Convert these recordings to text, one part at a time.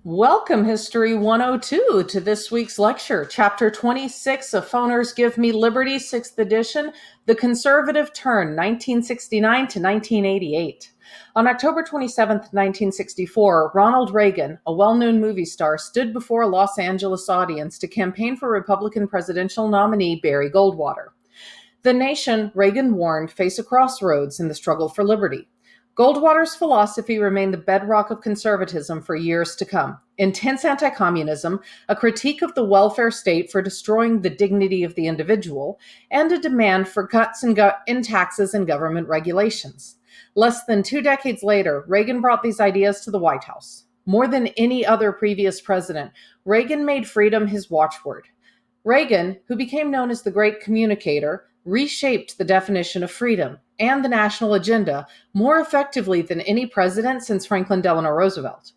Welcome, History 102, to this week's lecture, Chapter 26 of Foner's Give Me Liberty, 6th edition, The Conservative Turn, 1969 to 1988. On October 27, 1964, Ronald Reagan, a well-known movie star, stood before a Los Angeles audience to campaign for Republican presidential nominee Barry Goldwater. The nation, Reagan warned, faced a crossroads in the struggle for liberty. Goldwater's philosophy remained the bedrock of conservatism for years to come. Intense anti-communism, a critique of the welfare state for destroying the dignity of the individual, and a demand for cuts in taxes and government regulations. Less than 2 decades later, Reagan brought these ideas to the White House. More than any other previous president, Reagan made freedom his watchword. Reagan, who became known as the Great Communicator, reshaped the definition of freedom and the national agenda more effectively than any president since Franklin Delano Roosevelt.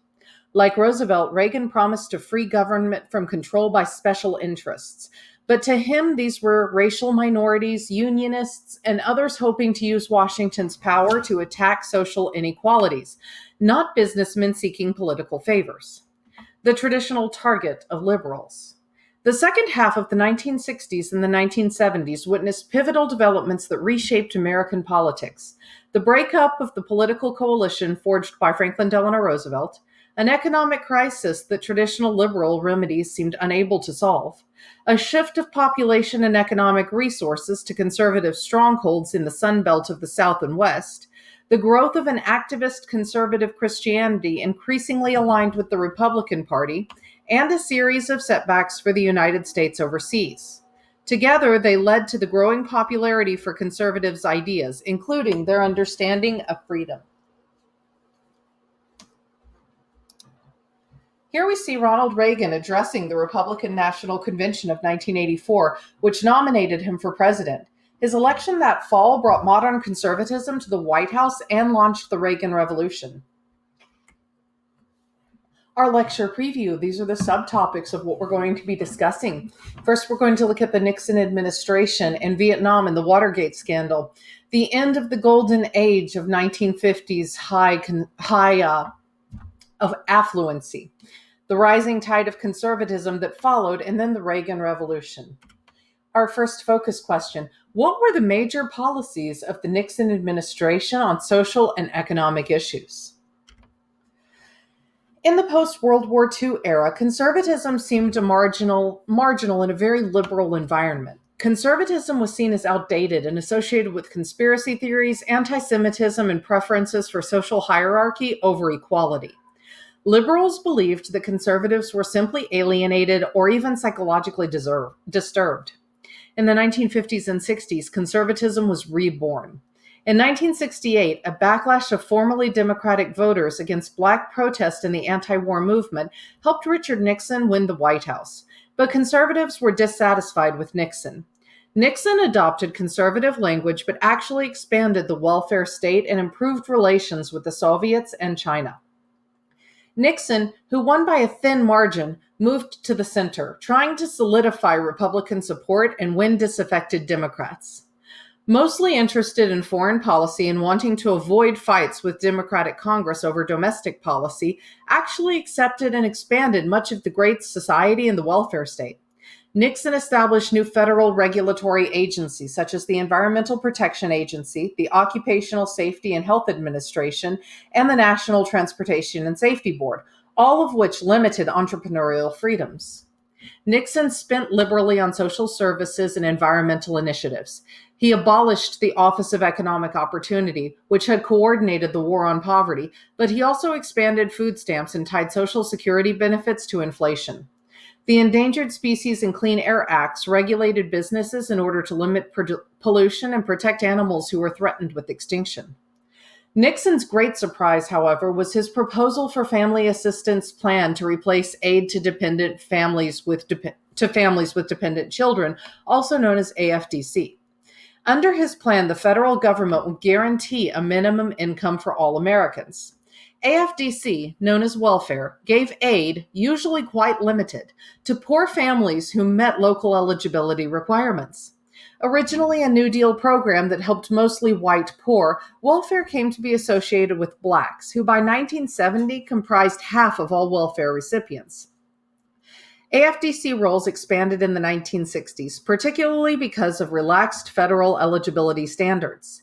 Like Roosevelt, Reagan promised to free government from control by special interests. But to him, these were racial minorities, unionists, and others hoping to use Washington's power to attack social inequalities, not businessmen seeking political favors. The traditional target of liberals. The second half of the 1960s and the 1970s witnessed pivotal developments that reshaped American politics. The breakup of the political coalition forged by Franklin Delano Roosevelt, an economic crisis that traditional liberal remedies seemed unable to solve, a shift of population and economic resources to conservative strongholds in the Sun Belt of the South and West, the growth of an activist conservative Christianity increasingly aligned with the Republican Party, and a series of setbacks for the United States overseas. Together, they led to the growing popularity for conservatives' ideas, including their understanding of freedom. Here we see Ronald Reagan addressing the Republican National Convention of 1984, which nominated him for president. His election that fall brought modern conservatism to the White House and launched the Reagan Revolution. Our lecture preview. These are the subtopics of what we're going to be discussing. First, we're going to look at the Nixon administration and Vietnam and the Watergate scandal, the end of the golden age of 1950s high of affluency, the rising tide of conservatism that followed, and then the Reagan Revolution. Our first focus question: what were the major policies of the Nixon administration on social and economic issues? In the post-World War II era, conservatism seemed marginal in a very liberal environment. Conservatism was seen as outdated and associated with conspiracy theories, anti-Semitism, and preferences for social hierarchy over equality. Liberals believed that conservatives were simply alienated or even psychologically disturbed. In the 1950s and 60s, conservatism was reborn. In 1968, a backlash of formerly Democratic voters against Black protest in the anti-war movement helped Richard Nixon win the White House, but conservatives were dissatisfied with Nixon. Nixon adopted conservative language but actually expanded the welfare state and improved relations with the Soviets and China. Nixon, who won by a thin margin, moved to the center, trying to solidify Republican support and win disaffected Democrats. Mostly interested in foreign policy and wanting to avoid fights with Democratic Congress over domestic policy, actually accepted and expanded much of the Great Society and the welfare state. Nixon established new federal regulatory agencies such as the Environmental Protection Agency, the Occupational Safety and Health Administration, and the National Transportation and Safety Board, all of which limited entrepreneurial freedoms. Nixon spent liberally on social services and environmental initiatives. He abolished the Office of Economic Opportunity, which had coordinated the war on poverty, but he also expanded food stamps and tied Social Security benefits to inflation. The Endangered Species and Clean Air Acts regulated businesses in order to limit pollution and protect animals who were threatened with extinction. Nixon's great surprise, however, was his proposal for family assistance plan to replace aid to families with dependent children, also known as AFDC. Under his plan, the federal government would guarantee a minimum income for all Americans. AFDC, known as welfare, gave aid, usually quite limited, to poor families who met local eligibility requirements. Originally a New Deal program that helped mostly white poor, welfare came to be associated with blacks, who by 1970 comprised half of all welfare recipients. AFDC roles expanded in the 1960s, particularly because of relaxed federal eligibility standards.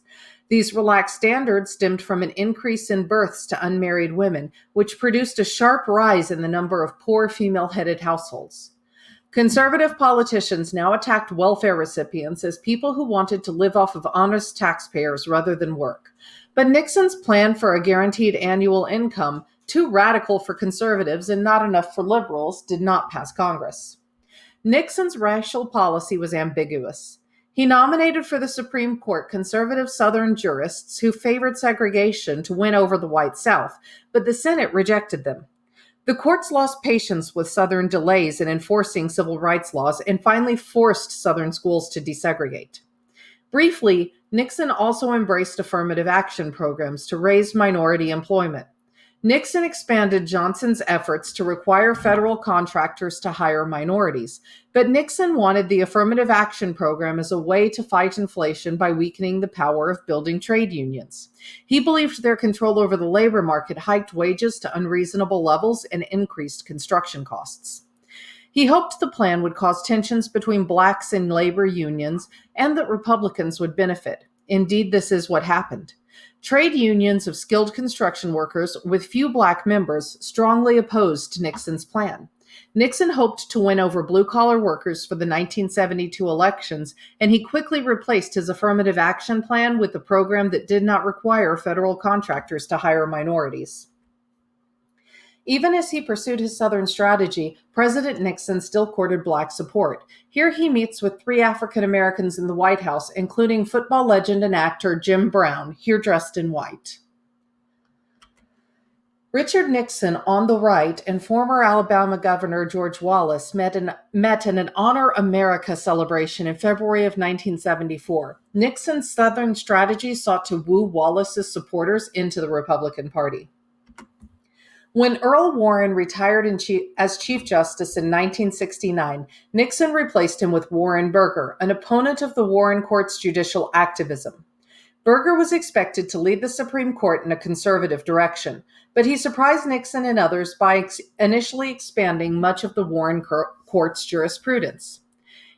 These relaxed standards stemmed from an increase in births to unmarried women, which produced a sharp rise in the number of poor female headed households. Conservative politicians now attacked welfare recipients as people who wanted to live off of honest taxpayers rather than work. But Nixon's plan for a guaranteed annual income, too radical for conservatives and not enough for liberals, did not pass Congress. Nixon's racial policy was ambiguous. He nominated for the Supreme Court conservative Southern jurists who favored segregation to win over the white South, but the Senate rejected them. The courts lost patience with Southern delays in enforcing civil rights laws and finally forced Southern schools to desegregate. Briefly, Nixon also embraced affirmative action programs to raise minority employment. Nixon expanded Johnson's efforts to require federal contractors to hire minorities, but Nixon wanted the affirmative action program as a way to fight inflation by weakening the power of building trade unions. He believed their control over the labor market hiked wages to unreasonable levels and increased construction costs. He hoped the plan would cause tensions between blacks and labor unions and that Republicans would benefit. Indeed, this is what happened. Trade unions of skilled construction workers with few black members strongly opposed Nixon's plan. Nixon hoped to win over blue-collar workers for the 1972 elections, and he quickly replaced his affirmative action plan with a program that did not require federal contractors to hire minorities. Even as he pursued his Southern strategy, President Nixon still courted black support. Here he meets with 3 African Americans in the White House, including football legend and actor Jim Brown, here dressed in white. Richard Nixon on the right and former Alabama Governor George Wallace met in an Honor America celebration in February of 1974. Nixon's Southern strategy sought to woo Wallace's supporters into the Republican Party. When Earl Warren retired as Chief Justice in 1969, Nixon replaced him with Warren Burger, an opponent of the Warren Court's judicial activism. Burger was expected to lead the Supreme Court in a conservative direction, but he surprised Nixon and others by initially expanding much of the Warren Court's jurisprudence.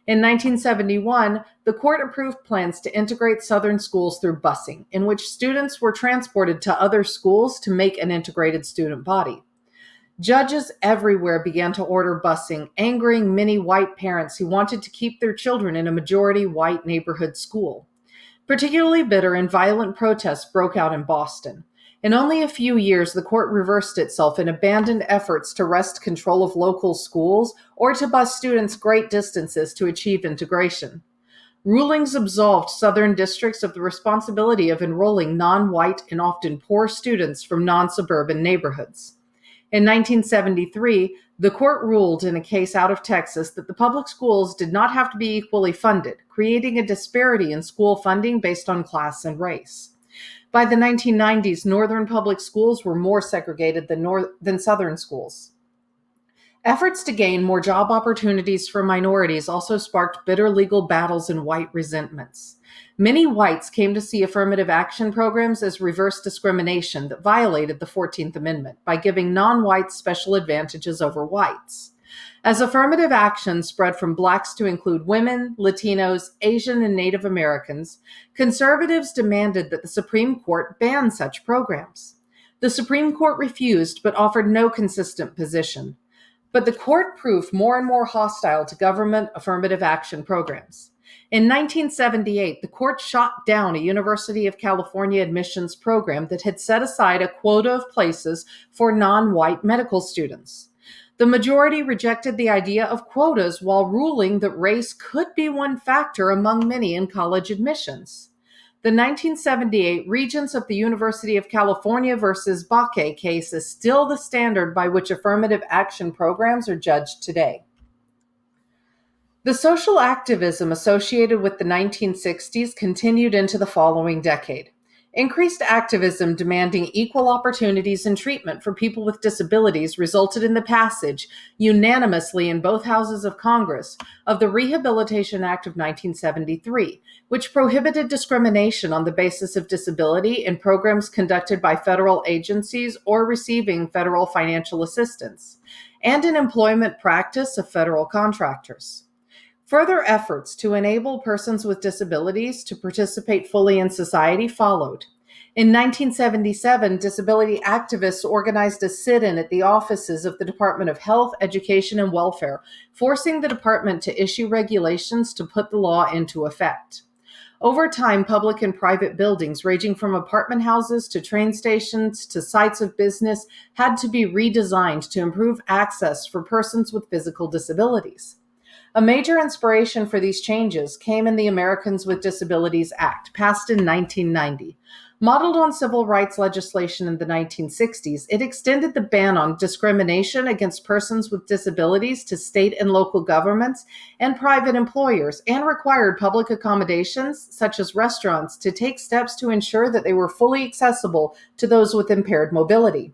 In 1971, the court approved plans to integrate Southern schools through busing, in which students were transported to other schools to make an integrated student body. Judges everywhere began to order busing, angering many white parents who wanted to keep their children in a majority white neighborhood school. Particularly bitter and violent protests broke out in Boston. In only a few years, the court reversed itself and abandoned efforts to wrest control of local schools or to bus students great distances to achieve integration. Rulings absolved Southern districts of the responsibility of enrolling non-white and often poor students from non-suburban neighborhoods. In 1973, the court ruled in a case out of Texas that the public schools did not have to be equally funded, creating a disparity in school funding based on class and race. By the 1990s, Northern public schools were more segregated than Southern schools. Efforts to gain more job opportunities for minorities also sparked bitter legal battles and white resentments. Many whites came to see affirmative action programs as reverse discrimination that violated the 14th Amendment by giving non-whites special advantages over whites. As affirmative action spread from blacks to include women, Latinos, Asian, and Native Americans, conservatives demanded that the Supreme Court ban such programs. The Supreme Court refused, but offered no consistent position. But the court proved more and more hostile to government affirmative action programs. In 1978, the court shot down a University of California admissions program that had set aside a quota of places for non-white medical students. The majority rejected the idea of quotas while ruling that race could be one factor among many in college admissions. The 1978 Regents of the University of California versus Bakke case is still the standard by which affirmative action programs are judged today. The social activism associated with the 1960s continued into the following decade. Increased activism demanding equal opportunities and treatment for people with disabilities resulted in the passage, unanimously in both houses of Congress, of the Rehabilitation Act of 1973, which prohibited discrimination on the basis of disability in programs conducted by federal agencies or receiving federal financial assistance, and in employment practice of federal contractors. Further efforts to enable persons with disabilities to participate fully in society followed. In 1977, disability activists organized a sit in at the offices of the Department of Health, Education, and Welfare, forcing the department to issue regulations to put the law into effect. Over time, public and private buildings, ranging from apartment houses to train stations to sites of business, had to be redesigned to improve access for persons with physical disabilities. A major inspiration for these changes came in the Americans with Disabilities Act, passed in 1990. Modeled on civil rights legislation in the 1960s, it extended the ban on discrimination against persons with disabilities to state and local governments and private employers, and required public accommodations, such as restaurants, to take steps to ensure that they were fully accessible to those with impaired mobility.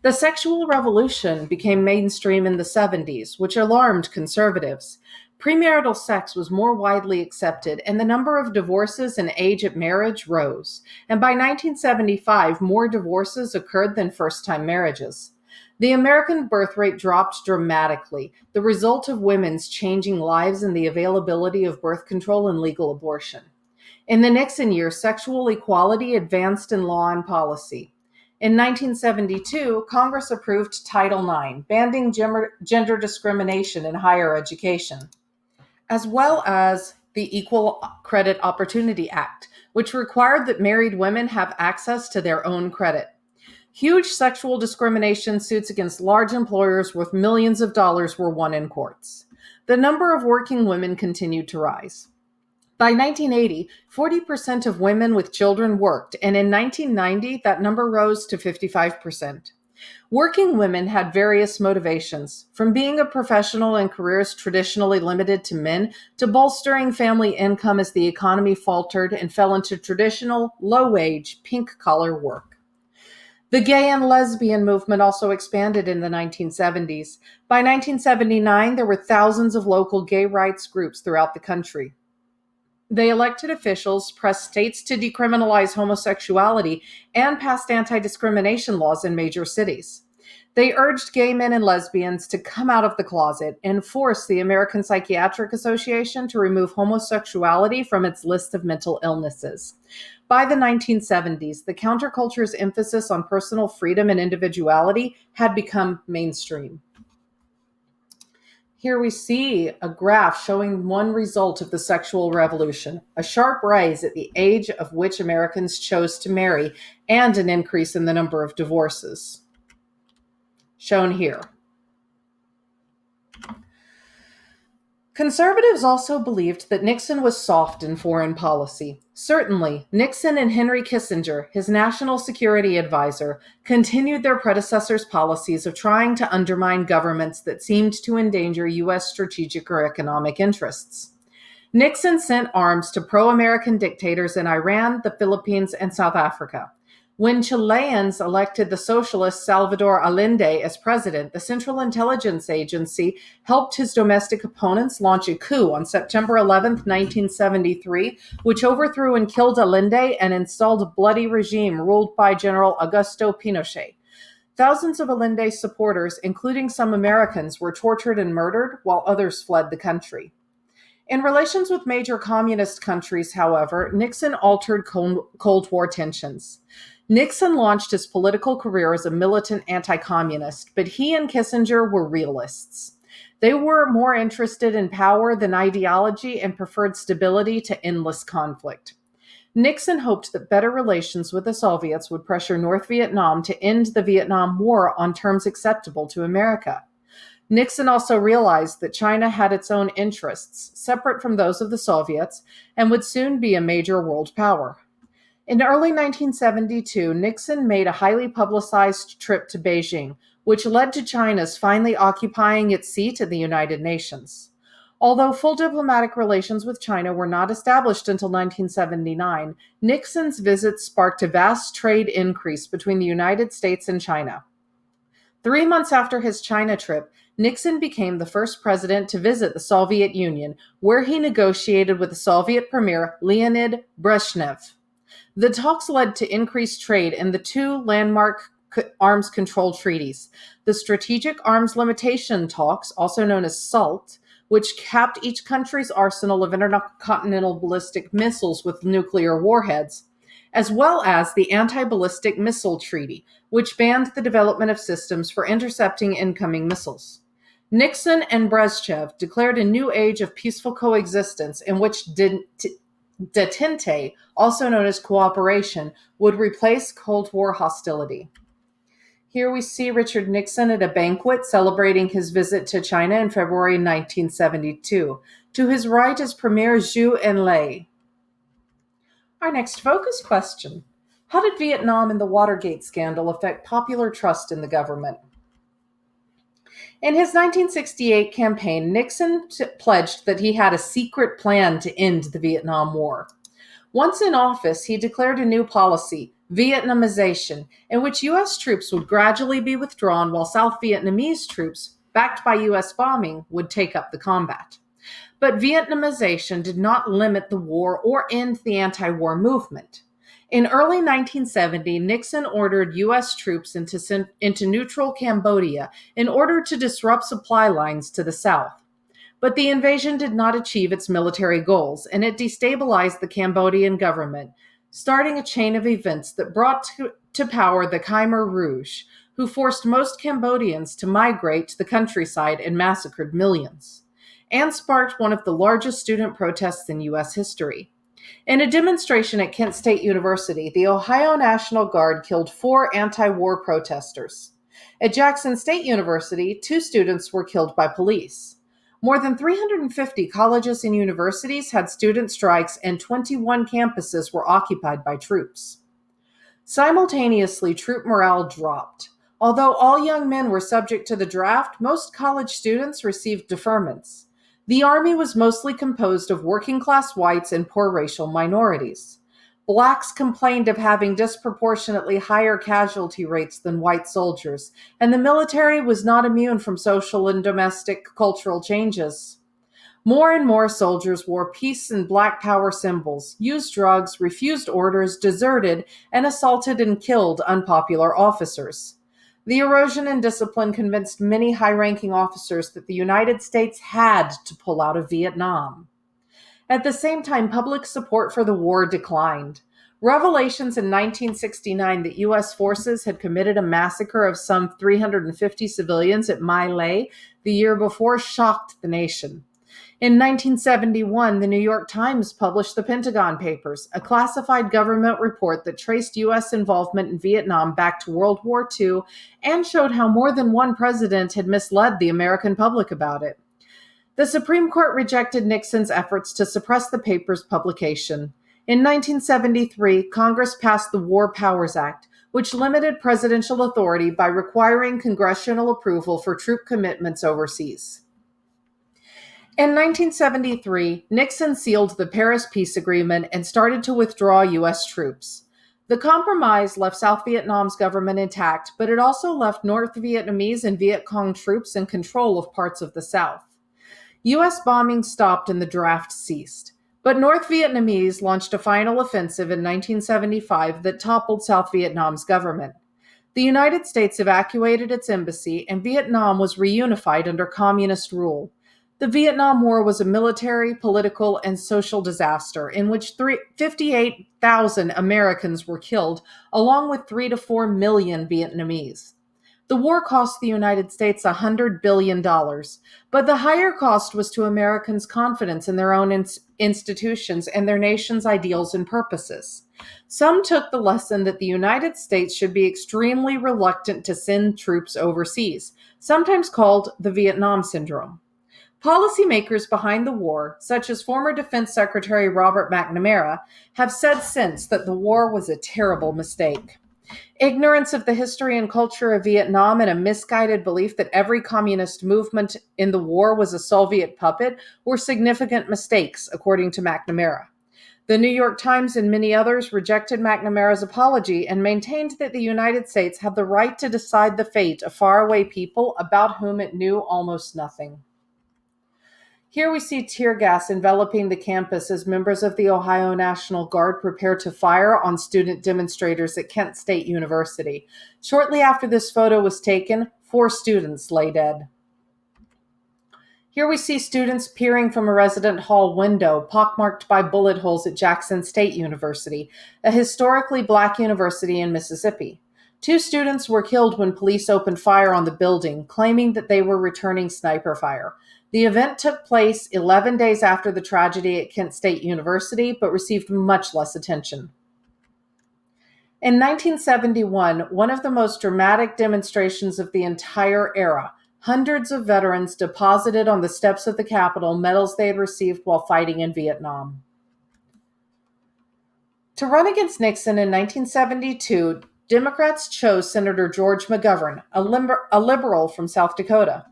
The sexual revolution became mainstream in the 70s, which alarmed conservatives. Premarital sex was more widely accepted, and the number of divorces and age of marriage rose. And by 1975, more divorces occurred than first time marriages. The American birth rate dropped dramatically, the result of women's changing lives and the availability of birth control and legal abortion. In the Nixon years, sexual equality advanced in law and policy. In 1972, Congress approved Title IX, banning gender discrimination in higher education, as well as the Equal Credit Opportunity Act, which required that married women have access to their own credit. Huge sexual discrimination suits against large employers worth millions of dollars were won in courts. The number of working women continued to rise. By 1980, 40% of women with children worked, and in 1990, that number rose to 55%. Working women had various motivations, from being a professional in careers traditionally limited to men to bolstering family income as the economy faltered and fell into traditional, low-wage, pink-collar work. The gay and lesbian movement also expanded in the 1970s. By 1979, there were thousands of local gay rights groups throughout the country. They elected officials, pressed states to decriminalize homosexuality, and passed anti-discrimination laws in major cities. They urged gay men and lesbians to come out of the closet and forced the American Psychiatric Association to remove homosexuality from its list of mental illnesses. By the 1970s, the counterculture's emphasis on personal freedom and individuality had become mainstream. Here we see a graph showing one result of the sexual revolution, a sharp rise at the age of which Americans chose to marry, and an increase in the number of divorces, shown here. Conservatives also believed that Nixon was soft in foreign policy. Certainly, Nixon and Henry Kissinger, his national security advisor, continued their predecessors' policies of trying to undermine governments that seemed to endanger U.S. strategic or economic interests. Nixon sent arms to pro-American dictators in Iran, the Philippines, and South Africa. When Chileans elected the socialist Salvador Allende as president, the Central Intelligence Agency helped his domestic opponents launch a coup on September 11, 1973, which overthrew and killed Allende and installed a bloody regime ruled by General Augusto Pinochet. Thousands of Allende's supporters, including some Americans, were tortured and murdered, while others fled the country. In relations with major communist countries, however, Nixon altered Cold War tensions. Nixon launched his political career as a militant anti-communist, but he and Kissinger were realists. They were more interested in power than ideology and preferred stability to endless conflict. Nixon hoped that better relations with the Soviets would pressure North Vietnam to end the Vietnam War on terms acceptable to America. Nixon also realized that China had its own interests, separate from those of the Soviets, and would soon be a major world power. In early 1972, Nixon made a highly publicized trip to Beijing, which led to China's finally occupying its seat in the United Nations. Although full diplomatic relations with China were not established until 1979, Nixon's visit sparked a vast trade increase between the United States and China. 3 months after his China trip, Nixon became the first president to visit the Soviet Union, where he negotiated with the Soviet Premier Leonid Brezhnev. The talks led to increased trade in the two landmark arms control treaties: the Strategic Arms Limitation Talks, also known as SALT, which capped each country's arsenal of intercontinental ballistic missiles with nuclear warheads, as well as the Anti-Ballistic Missile Treaty, which banned the development of systems for intercepting incoming missiles. Nixon and Brezhnev declared a new age of peaceful coexistence in which detente, also known as cooperation, would replace Cold War hostility. Here we see Richard Nixon at a banquet celebrating his visit to China in February 1972. To his right is Premier Zhou Enlai. Our next focus question: how did Vietnam and the Watergate scandal affect popular trust in the government? In his 1968 campaign, Nixon pledged that he had a secret plan to end the Vietnam War. Once in office, he declared a new policy, Vietnamization, in which U.S. troops would gradually be withdrawn while South Vietnamese troops, backed by U.S. bombing, would take up the combat. But Vietnamization did not limit the war or end the anti-war movement. In early 1970, Nixon ordered U.S. troops into neutral Cambodia in order to disrupt supply lines to the south. But the invasion did not achieve its military goals, and it destabilized the Cambodian government, starting a chain of events that brought to power the Khmer Rouge, who forced most Cambodians to migrate to the countryside and massacred millions, and sparked one of the largest student protests in U.S. history. In a demonstration at Kent State University, the Ohio National Guard killed 4 anti-war protesters. At Jackson State University, 2 students were killed by police. More than 350 colleges and universities had student strikes, and 21 campuses were occupied by troops. Simultaneously, troop morale dropped. Although all young men were subject to the draft, most college students received deferments. The Army was mostly composed of working-class whites and poor racial minorities. Blacks complained of having disproportionately higher casualty rates than white soldiers, and the military was not immune from social and domestic cultural changes. More and more soldiers wore peace and black power symbols, used drugs, refused orders, deserted, and assaulted and killed unpopular officers. The erosion in discipline convinced many high-ranking officers that the United States had to pull out of Vietnam. At the same time, public support for the war declined. Revelations in 1969 that U.S. forces had committed a massacre of some 350 civilians at My Lai the year before shocked the nation. In 1971, the New York Times published the Pentagon Papers, a classified government report that traced U.S. involvement in Vietnam back to World War II and showed how more than one president had misled the American public about it. The Supreme Court rejected Nixon's efforts to suppress the paper's publication. In 1973, Congress passed the War Powers Act, which limited presidential authority by requiring congressional approval for troop commitments overseas. In 1973, Nixon sealed the Paris Peace Agreement and started to withdraw U.S. troops. The compromise left South Vietnam's government intact, but it also left North Vietnamese and Viet Cong troops in control of parts of the South. U.S. bombing stopped and the draft ceased, but North Vietnamese launched a final offensive in 1975 that toppled South Vietnam's government. The United States evacuated its embassy, and Vietnam was reunified under communist rule. The Vietnam War was a military, political, and social disaster in which 58,000 Americans were killed, along with 3 to 4 million Vietnamese. The war cost the United States $100 billion, but the higher cost was to Americans' confidence in their own institutions and their nation's ideals and purposes. Some took the lesson that the United States should be extremely reluctant to send troops overseas, sometimes called the Vietnam Syndrome. Policymakers behind the war, such as former Defense Secretary Robert McNamara, have said since that the war was a terrible mistake. Ignorance of the history and culture of Vietnam and a misguided belief that every communist movement in the war was a Soviet puppet were significant mistakes, according to McNamara. The New York Times and many others rejected McNamara's apology and maintained that the United States had the right to decide the fate of faraway people about whom it knew almost nothing. Here we see tear gas enveloping the campus as members of the Ohio National Guard prepare to fire on student demonstrators at Kent State University. Shortly after this photo was taken, 4 students lay dead. Here we see students peering from a resident hall window, pockmarked by bullet holes at Jackson State University, a historically black university in Mississippi. 2 students were killed when police opened fire on the building, claiming that they were returning sniper fire. The event took place 11 days after the tragedy at Kent State University, but received much less attention. In 1971, one of the most dramatic demonstrations of the entire era, hundreds of veterans deposited on the steps of the Capitol medals they had received while fighting in Vietnam. To run against Nixon in 1972, Democrats chose Senator George McGovern, a liberal from South Dakota.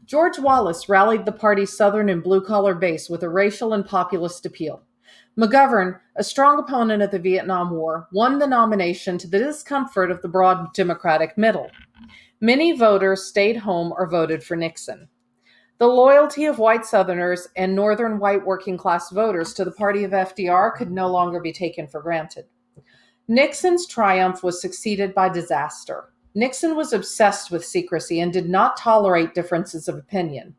George Wallace rallied the party's Southern and blue-collar base with a racial and populist appeal. McGovern, a strong opponent of the Vietnam War, won the nomination to the discomfort of the broad Democratic middle. Many voters stayed home or voted for Nixon. The loyalty of white Southerners and Northern white working-class voters to the party of FDR could no longer be taken for granted. Nixon's triumph was succeeded by disaster. Nixon was obsessed with secrecy and did not tolerate differences of opinion.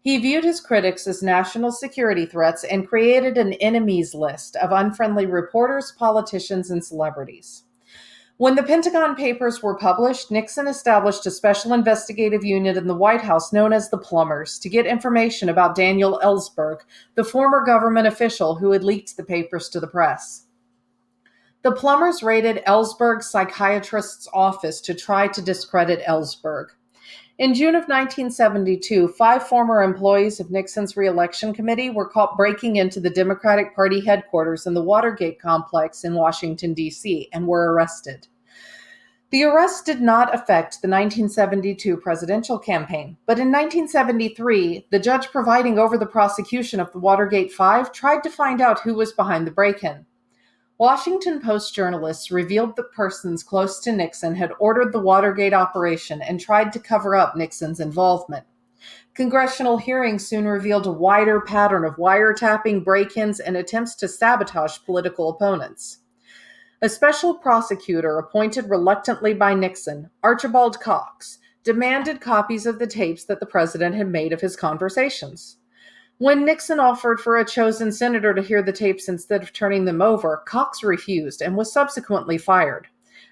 He viewed his critics as national security threats and created an enemies list of unfriendly reporters, politicians, and celebrities. When the Pentagon Papers were published, Nixon established a special investigative unit in the White House known as the Plumbers to get information about Daniel Ellsberg, the former government official who had leaked the papers to the press. The Plumbers raided Ellsberg's psychiatrist's office to try to discredit Ellsberg. In June of 1972, 5 former employees of Nixon's re-election committee were caught breaking into the Democratic Party headquarters in the Watergate complex in Washington, D.C., and were arrested. The arrest did not affect the 1972 presidential campaign, but in 1973, the judge presiding over the prosecution of the Watergate Five tried to find out who was behind the break-in. Washington Post journalists revealed that persons close to Nixon had ordered the Watergate operation and tried to cover up Nixon's involvement. Congressional hearings soon revealed a wider pattern of wiretapping, break-ins, and attempts to sabotage political opponents. A special prosecutor appointed reluctantly by Nixon, Archibald Cox, demanded copies of the tapes that the president had made of his conversations. When Nixon offered for a chosen senator to hear the tapes instead of turning them over, Cox refused and was subsequently fired.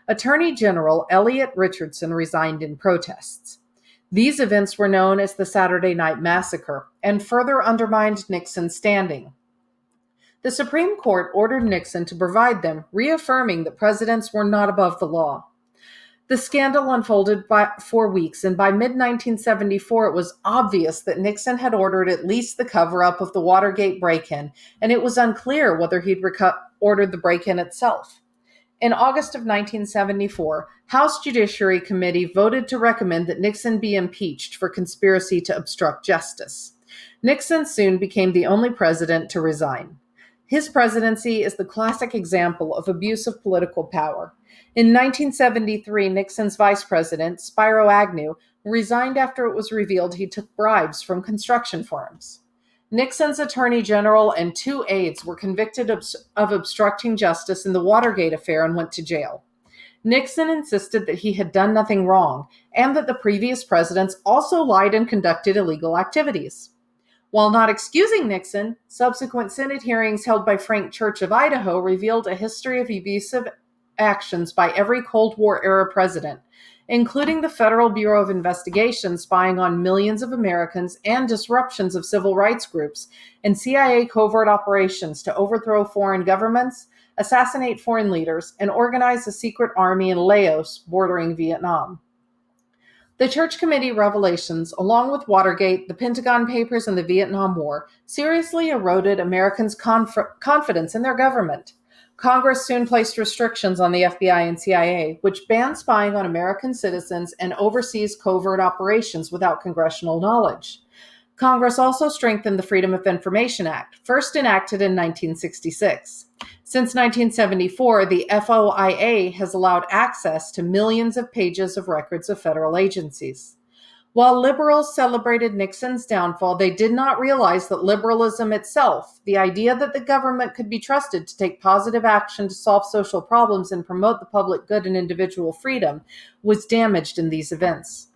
Attorney General Elliot Richardson resigned in protests. These events were known as the Saturday Night Massacre and further undermined Nixon's standing. The Supreme Court ordered Nixon to provide them, reaffirming that presidents were not above the law. The scandal unfolded for weeks, and by mid-1974 it was obvious that Nixon had ordered at least the cover-up of the Watergate break-in, and it was unclear whether he'd ordered the break-in itself. In August of 1974, House Judiciary Committee voted to recommend that Nixon be impeached for conspiracy to obstruct justice. Nixon soon became the only president to resign. His presidency is the classic example of abuse of political power. In 1973, Nixon's vice president, Spiro Agnew, resigned after it was revealed he took bribes from construction firms. Nixon's attorney general and 2 aides were convicted of obstructing justice in the Watergate affair and went to jail. Nixon insisted that he had done nothing wrong and that the previous presidents also lied and conducted illegal activities. While not excusing Nixon, subsequent Senate hearings held by Frank Church of Idaho revealed a history of abusive actions by every Cold War-era president, including the Federal Bureau of Investigation spying on millions of Americans and disruptions of civil rights groups, and CIA covert operations to overthrow foreign governments, assassinate foreign leaders, and organize a secret army in Laos bordering Vietnam. The Church Committee revelations, along with Watergate, the Pentagon Papers, and the Vietnam War, seriously eroded Americans' confidence in their government. Congress soon placed restrictions on the FBI and CIA, which banned spying on American citizens and overseas covert operations without congressional knowledge. Congress also strengthened the Freedom of Information Act, first enacted in 1966. Since 1974, the FOIA has allowed access to millions of pages of records of federal agencies. While liberals celebrated Nixon's downfall, they did not realize that liberalism itself, the idea that the government could be trusted to take positive action to solve social problems and promote the public good and individual freedom, was damaged in these events.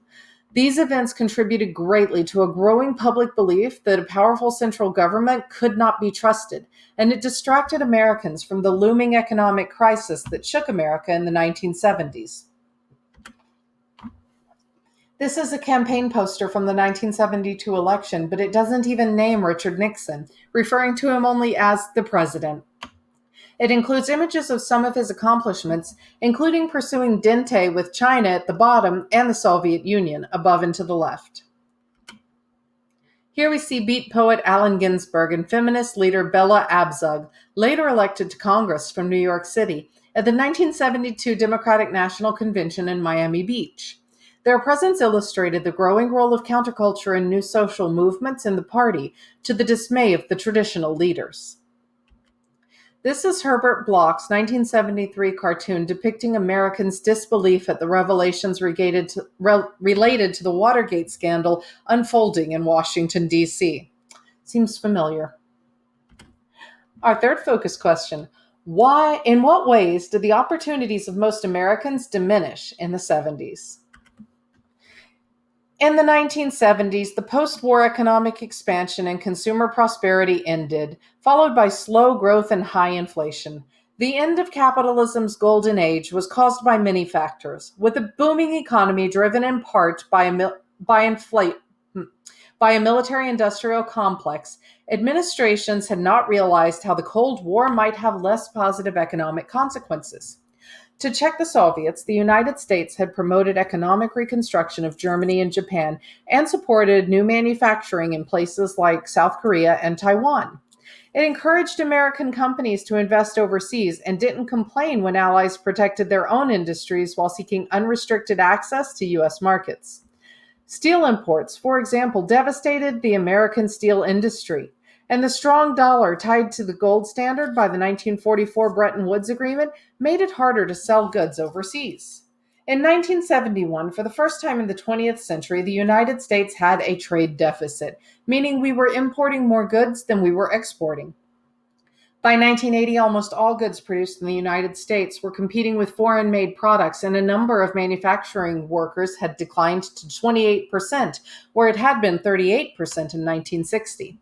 These events contributed greatly to a growing public belief that a powerful central government could not be trusted, and it distracted Americans from the looming economic crisis that shook America in the 1970s. This is a campaign poster from the 1972 election, but it doesn't even name Richard Nixon, referring to him only as the president. It includes images of some of his accomplishments, including pursuing Dente with China at the bottom and the Soviet Union above and to the left. Here we see beat poet Allen Ginsberg and feminist leader Bella Abzug, later elected to Congress from New York City, at the 1972 Democratic National Convention in Miami Beach. Their presence illustrated the growing role of counterculture and new social movements in the party, to the dismay of the traditional leaders. This is Herbert Bloch's 1973 cartoon depicting Americans' disbelief at the revelations related to the Watergate scandal unfolding in Washington, D.C. Seems familiar. Our third focus question: in what ways did the opportunities of most Americans diminish in the 70s? In the 1970s, the post-war economic expansion and consumer prosperity ended, followed by slow growth and high inflation. The end of capitalism's golden age was caused by many factors, with a booming economy driven in part by a military-industrial complex. Administrations had not realized how the Cold War might have less positive economic consequences. To check the Soviets, the United States had promoted economic reconstruction of Germany and Japan and supported new manufacturing in places like South Korea and Taiwan. It encouraged American companies to invest overseas and didn't complain when allies protected their own industries while seeking unrestricted access to U.S. markets. Steel imports, for example, devastated the American steel industry, and the strong dollar tied to the gold standard by the 1944 Bretton Woods Agreement made it harder to sell goods overseas. In 1971, for the first time in the 20th century, the United States had a trade deficit, meaning we were importing more goods than we were exporting. By 1980, almost all goods produced in the United States were competing with foreign-made products, and a number of manufacturing workers had declined to 28%, where it had been 38% in 1960.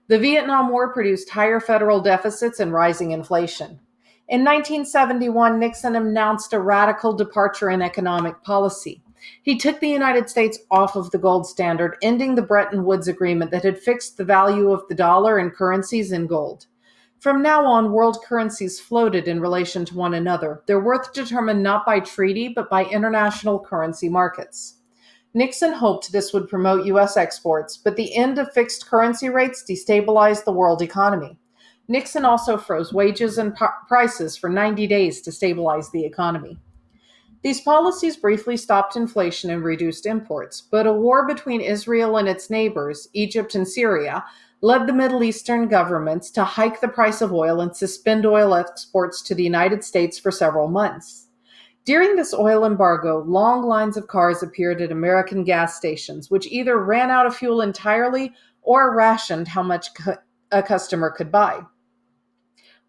The Vietnam War produced higher federal deficits and rising inflation. In 1971, Nixon announced a radical departure in economic policy. He took the United States off of the gold standard, ending the Bretton Woods Agreement that had fixed the value of the dollar and currencies in gold. From now on, world currencies floated in relation to one another, their worth determined not by treaty but by international currency markets. Nixon hoped this would promote U.S. exports, but the end of fixed currency rates destabilized the world economy. Nixon also froze wages and prices for 90 days to stabilize the economy. These policies briefly stopped inflation and reduced imports, but a war between Israel and its neighbors, Egypt and Syria, led the Middle Eastern governments to hike the price of oil and suspend oil exports to the United States for several months. During this oil embargo, long lines of cars appeared at American gas stations, which either ran out of fuel entirely or rationed how much a customer could buy.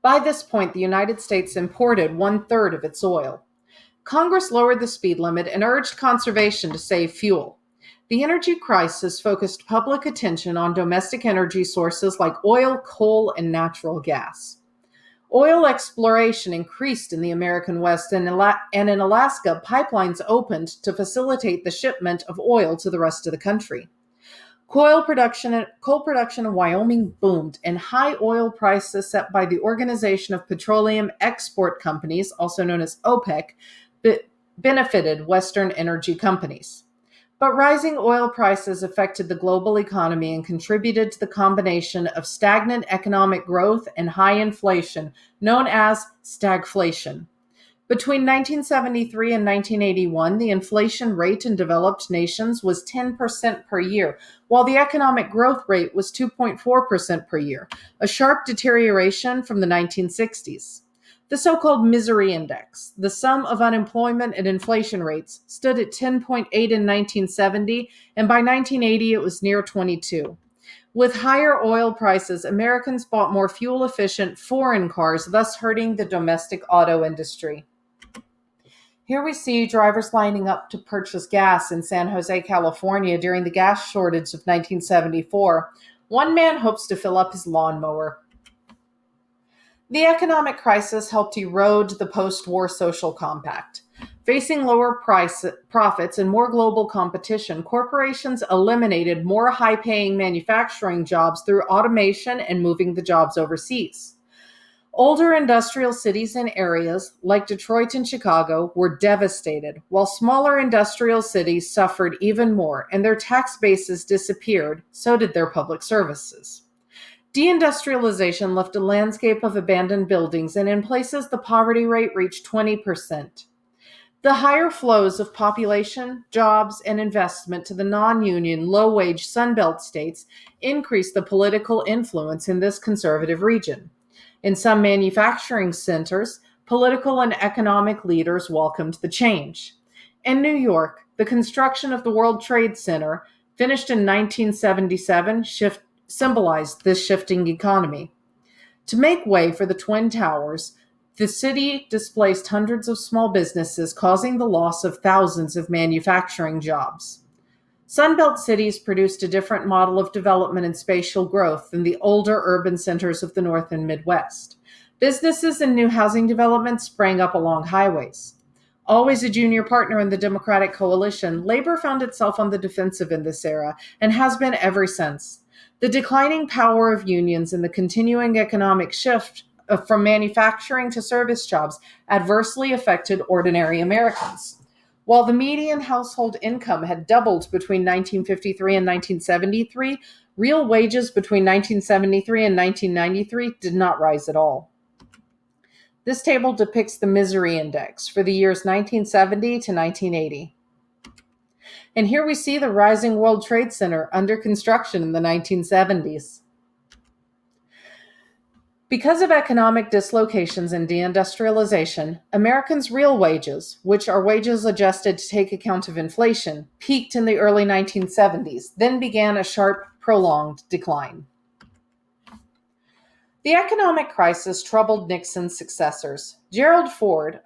By this point, the United States imported 1/3 of its oil. Congress lowered the speed limit and urged conservation to save fuel. The energy crisis focused public attention on domestic energy sources like oil, coal, and natural gas. Oil exploration increased in the American West, and in Alaska, pipelines opened to facilitate the shipment of oil to the rest of the country. Coal production in Wyoming boomed, and high oil prices set by the Organization of Petroleum Export Companies, also known as OPEC, benefited Western energy companies. But rising oil prices affected the global economy and contributed to the combination of stagnant economic growth and high inflation, known as stagflation. Between 1973 and 1981, the inflation rate in developed nations was 10% per year, while the economic growth rate was 2.4% per year, a sharp deterioration from the 1960s. The so called misery index, the sum of unemployment and inflation rates, stood at 10.8 in 1970, and by 1980 it was near 22. With higher oil prices, Americans bought more fuel efficient foreign cars, thus hurting the domestic auto industry. Here we see drivers lining up to purchase gas in San Jose, California during the gas shortage of 1974. One man hopes to fill up his lawnmower. The economic crisis helped erode the post war social compact. Facing lower profits and more global competition, corporations eliminated more high paying manufacturing jobs through automation and moving the jobs overseas. Older industrial cities and areas, like Detroit and Chicago, were devastated, while smaller industrial cities suffered even more, and their tax bases disappeared, so did their public services. Deindustrialization left a landscape of abandoned buildings, and in places the poverty rate reached 20%. The higher flows of population, jobs, and investment to the non union, low wage Sunbelt states increased the political influence in this conservative region. In some manufacturing centers, political and economic leaders welcomed the change. In New York, the construction of the World Trade Center, finished in 1977, symbolized this shifting economy. To make way for the Twin Towers, the city displaced hundreds of small businesses, causing the loss of thousands of manufacturing jobs. Sunbelt cities produced a different model of development and spatial growth than the older urban centers of the North and Midwest. Businesses and new housing developments sprang up along highways. Always a junior partner in the Democratic coalition, Labor found itself on the defensive in this era and has been ever since. The declining power of unions and the continuing economic shift from manufacturing to service jobs adversely affected ordinary Americans. While the median household income had doubled between 1953 and 1973, real wages between 1973 and 1993 did not rise at all. This table depicts the misery index for the years 1970 to 1980. And here we see the rising World Trade Center under construction in the 1970s. Because of economic dislocations and deindustrialization, Americans' real wages, which are wages adjusted to take account of inflation, peaked in the early 1970s, then began a sharp, prolonged decline. The economic crisis troubled Nixon's successors. Gerald Ford,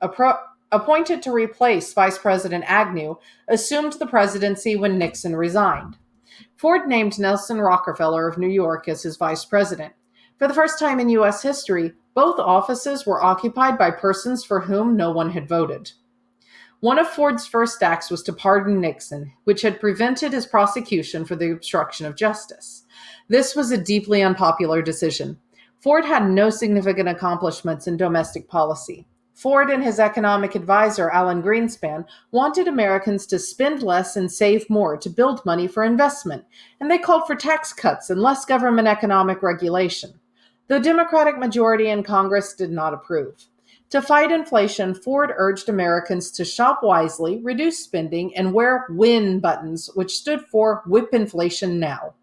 appointed to replace Vice President Agnew, assumed the presidency when Nixon resigned. Ford named Nelson Rockefeller of New York as his vice president. For the first time in U.S. history, both offices were occupied by persons for whom no one had voted. One of Ford's first acts was to pardon Nixon, which had prevented his prosecution for the obstruction of justice. This was a deeply unpopular decision. Ford had no significant accomplishments in domestic policy. Ford and his economic advisor, Alan Greenspan, wanted Americans to spend less and save more to build money for investment, and they called for tax cuts and less government economic regulation. The Democratic majority in Congress did not approve. To fight inflation, Ford urged Americans to shop wisely, reduce spending, and wear WIN buttons, which stood for Whip Inflation Now.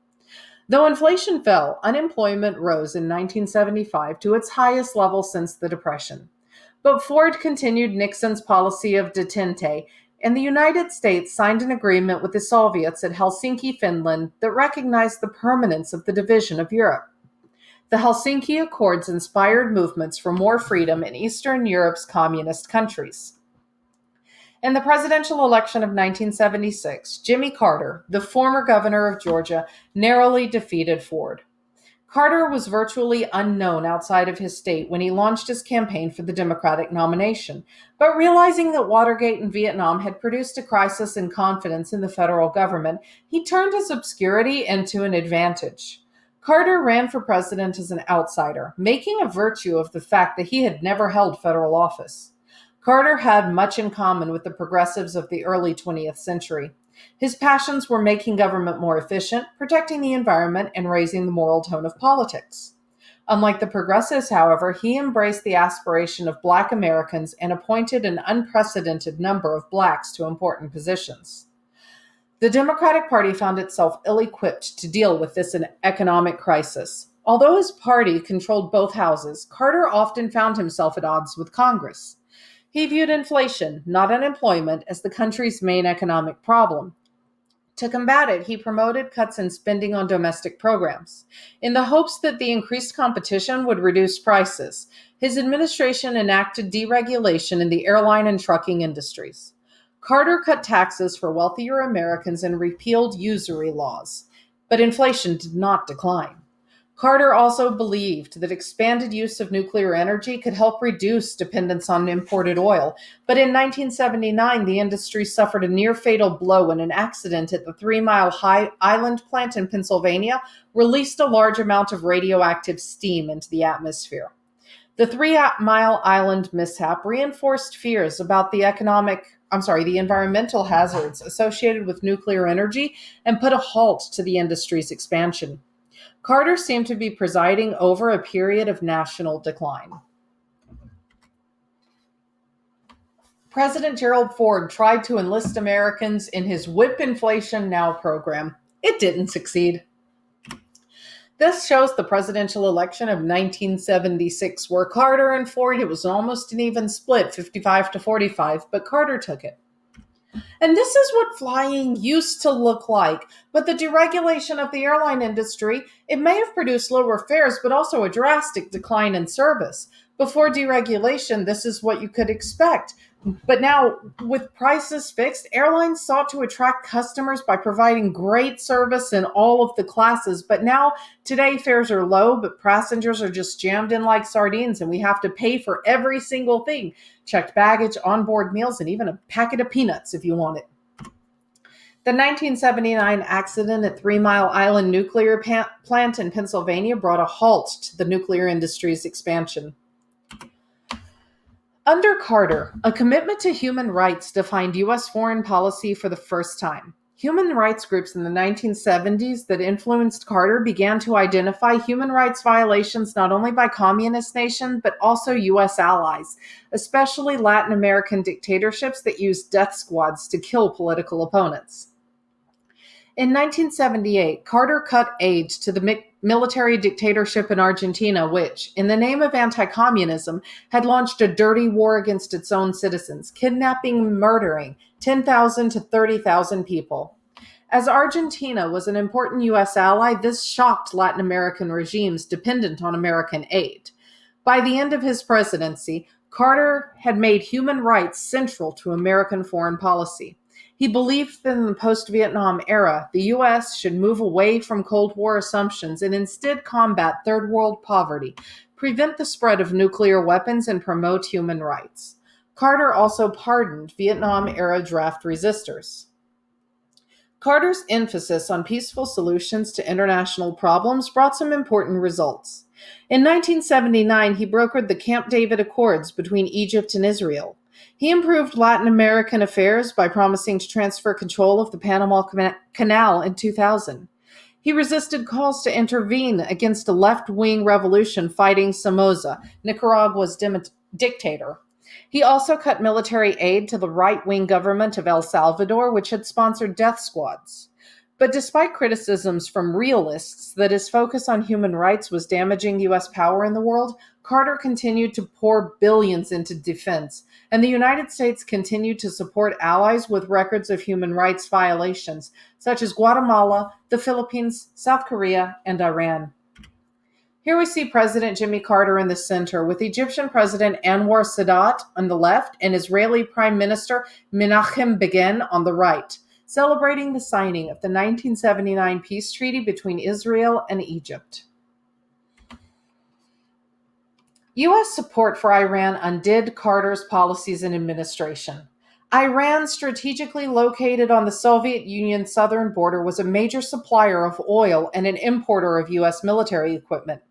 Though inflation fell, unemployment rose in 1975 to its highest level since the Depression. But Ford continued Nixon's policy of detente, and the United States signed an agreement with the Soviets at Helsinki, Finland, that recognized the permanence of the division of Europe. The Helsinki Accords inspired movements for more freedom in Eastern Europe's communist countries. In the presidential election of 1976, Jimmy Carter, the former governor of Georgia, narrowly defeated Ford. Carter was virtually unknown outside of his state when he launched his campaign for the Democratic nomination, but realizing that Watergate and Vietnam had produced a crisis in confidence in the federal government, he turned his obscurity into an advantage. Carter ran for president as an outsider, making a virtue of the fact that he had never held federal office. Carter had much in common with the progressives of the early 20th century. His passions were making government more efficient, protecting the environment, and raising the moral tone of politics. Unlike the progressives, however, he embraced the aspiration of Black Americans and appointed an unprecedented number of blacks to important positions. The Democratic Party found itself ill equipped to deal with this economic crisis. Although his party controlled both houses, Carter often found himself at odds with Congress. He viewed inflation, not unemployment, as the country's main economic problem. To combat it, he promoted cuts in spending on domestic programs. In the hopes that the increased competition would reduce prices, his administration enacted deregulation in the airline and trucking industries. Carter cut taxes for wealthier Americans and repealed usury laws, but inflation did not decline. Carter also believed that expanded use of nuclear energy could help reduce dependence on imported oil, but in 1979, the industry suffered a near fatal blow when an accident at the 3 Mile High Island plant in Pennsylvania released a large amount of radioactive steam into the atmosphere. The 3 Mile Island mishap reinforced fears about the environmental hazards associated with nuclear energy and put a halt to the industry's expansion. Carter seemed to be presiding over a period of national decline. President Gerald Ford tried to enlist Americans in his Whip Inflation Now program. It didn't succeed. This shows the presidential election of 1976, where Carter and Ford, it was almost an even split, 55 to 45, but Carter took it. And this is what flying used to look like. But the deregulation of the airline industry, it may have produced lower fares, but also a drastic decline in service. Before deregulation, this is what you could expect. But now, with prices fixed, airlines sought to attract customers by providing great service in all of the classes. But now, today, fares are low, but passengers are just jammed in like sardines, and we have to pay for every single thing: checked baggage, onboard meals, and even a packet of peanuts if you want it. The 1979 accident at 3 Mile Island nuclear plant in Pennsylvania brought a halt to the nuclear industry's expansion. Under Carter, a commitment to human rights defined U.S. foreign policy for the first time. Human rights groups in the 1970s that influenced Carter began to identify human rights violations not only by communist nations, but also U.S. allies, especially Latin American dictatorships that used death squads to kill political opponents. In 1978, Carter cut aid to the military dictatorship in Argentina, which, in the name of anti-communism, had launched a dirty war against its own citizens, kidnapping and murdering 10,000 to 30,000 people. As Argentina was an important U.S. ally, this shocked Latin American regimes dependent on American aid. By the end of his presidency, Carter had made human rights central to American foreign policy. He believed that in the post-Vietnam era, the U.S. should move away from Cold War assumptions and instead combat third world poverty, prevent the spread of nuclear weapons, and promote human rights. Carter also pardoned Vietnam-era draft resistors. Carter's emphasis on peaceful solutions to international problems brought some important results. In 1979, he brokered the Camp David Accords between Egypt and Israel. He improved Latin American affairs by promising to transfer control of the Panama Canal in 2000. He resisted calls to intervene against a left-wing revolution fighting Somoza, Nicaragua's dictator. He also cut military aid to the right-wing government of El Salvador, which had sponsored death squads. But despite criticisms from realists that his focus on human rights was damaging U.S. power in the world, Carter continued to pour billions into defense, and the United States continued to support allies with records of human rights violations, such as Guatemala, the Philippines, South Korea, and Iran. Here we see President Jimmy Carter in the center, with Egyptian President Anwar Sadat on the left and Israeli Prime Minister Menachem Begin on the right, celebrating the signing of the 1979 peace treaty between Israel and Egypt. U.S. support for Iran undid Carter's policies and administration. Iran, strategically located on the Soviet Union's southern border, was a major supplier of oil and an importer of U.S. military equipment.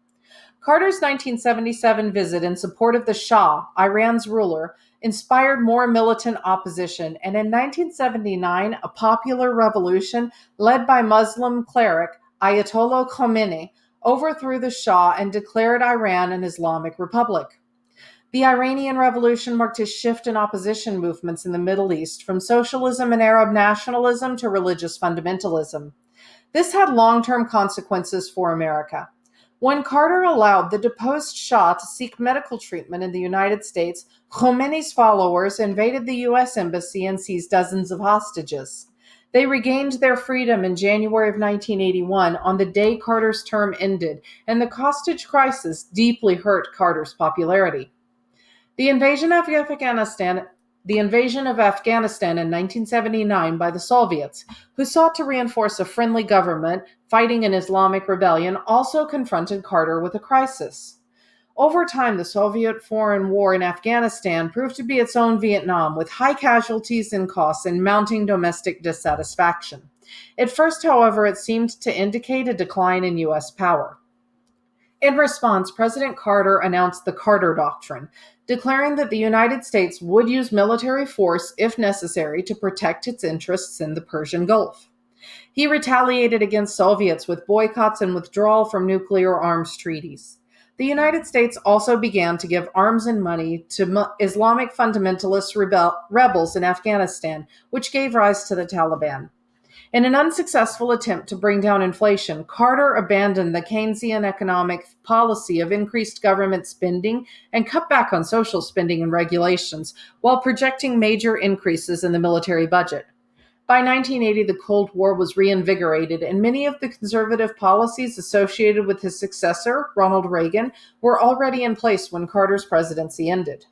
Carter's 1977 visit in support of the Shah, Iran's ruler, inspired more militant opposition, and in 1979, a popular revolution led by Muslim cleric Ayatollah Khomeini overthrew the Shah and declared Iran an Islamic republic. The Iranian Revolution marked a shift in opposition movements in the Middle East from socialism and Arab nationalism to religious fundamentalism. This had long-term consequences for America. When Carter allowed the deposed Shah to seek medical treatment in the United States, Khomeini's followers invaded the U.S. Embassy and seized dozens of hostages. They regained their freedom in January of 1981 on the day Carter's term ended, and the hostage crisis deeply hurt Carter's popularity. The invasion of Afghanistan in 1979 by the Soviets, who sought to reinforce a friendly government fighting an Islamic rebellion, also confronted Carter with a crisis. Over time, the Soviet foreign war in Afghanistan proved to be its own Vietnam, with high casualties and costs and mounting domestic dissatisfaction. At first, however, it seemed to indicate a decline in U.S. power. In response, President Carter announced the Carter Doctrine, declaring that the United States would use military force if necessary to protect its interests in the Persian Gulf. He retaliated against Soviets with boycotts and withdrawal from nuclear arms treaties. The United States also began to give arms and money to Islamic fundamentalist rebels in Afghanistan, which gave rise to the Taliban. In an unsuccessful attempt to bring down inflation, Carter abandoned the Keynesian economic policy of increased government spending and cut back on social spending and regulations, while projecting major increases in the military budget. By 1980, the Cold War was reinvigorated, and many of the conservative policies associated with his successor, Ronald Reagan, were already in place when Carter's presidency ended.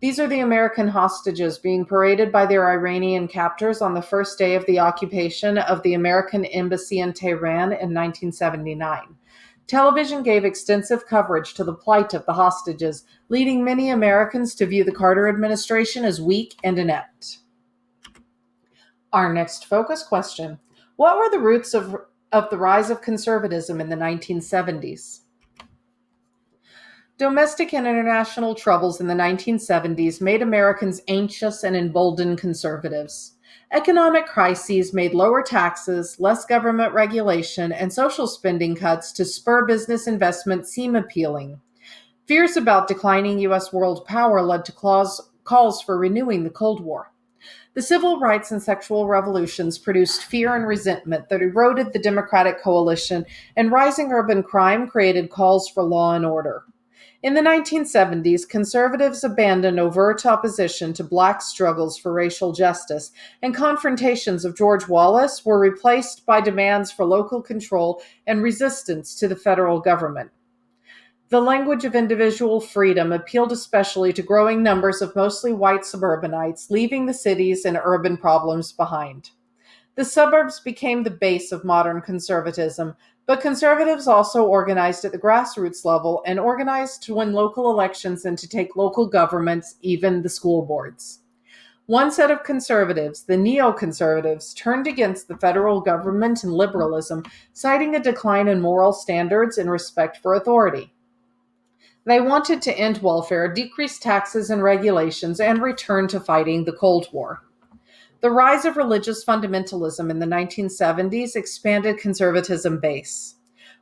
These are the American hostages being paraded by their Iranian captors on the first day of the occupation of the American embassy in Tehran in 1979. Television gave extensive coverage to the plight of the hostages, leading many Americans to view the Carter administration as weak and inept. Our next focus question: what were the roots of the rise of conservatism in the 1970s? Domestic and international troubles in the 1970s made Americans anxious and emboldened conservatives. Economic crises made lower taxes, less government regulation, and social spending cuts to spur business investment seem appealing. Fears about declining U.S. world power led to calls for renewing the Cold War. The civil rights and sexual revolutions produced fear and resentment that eroded the Democratic coalition, and rising urban crime created calls for law and order. In the 1970s, conservatives abandoned overt opposition to Black struggles for racial justice, and confrontations of George Wallace were replaced by demands for local control and resistance to the federal government. The language of individual freedom appealed especially to growing numbers of mostly white suburbanites, leaving the cities and urban problems behind. The suburbs became the base of modern conservatism, but conservatives also organized at the grassroots level and organized to win local elections and to take local governments, even the school boards. One set of conservatives, the neoconservatives, turned against the federal government and liberalism, citing a decline in moral standards and respect for authority. They wanted to end welfare, decrease taxes and regulations, and return to fighting the Cold War. The rise of religious fundamentalism in the 1970s expanded conservatism base.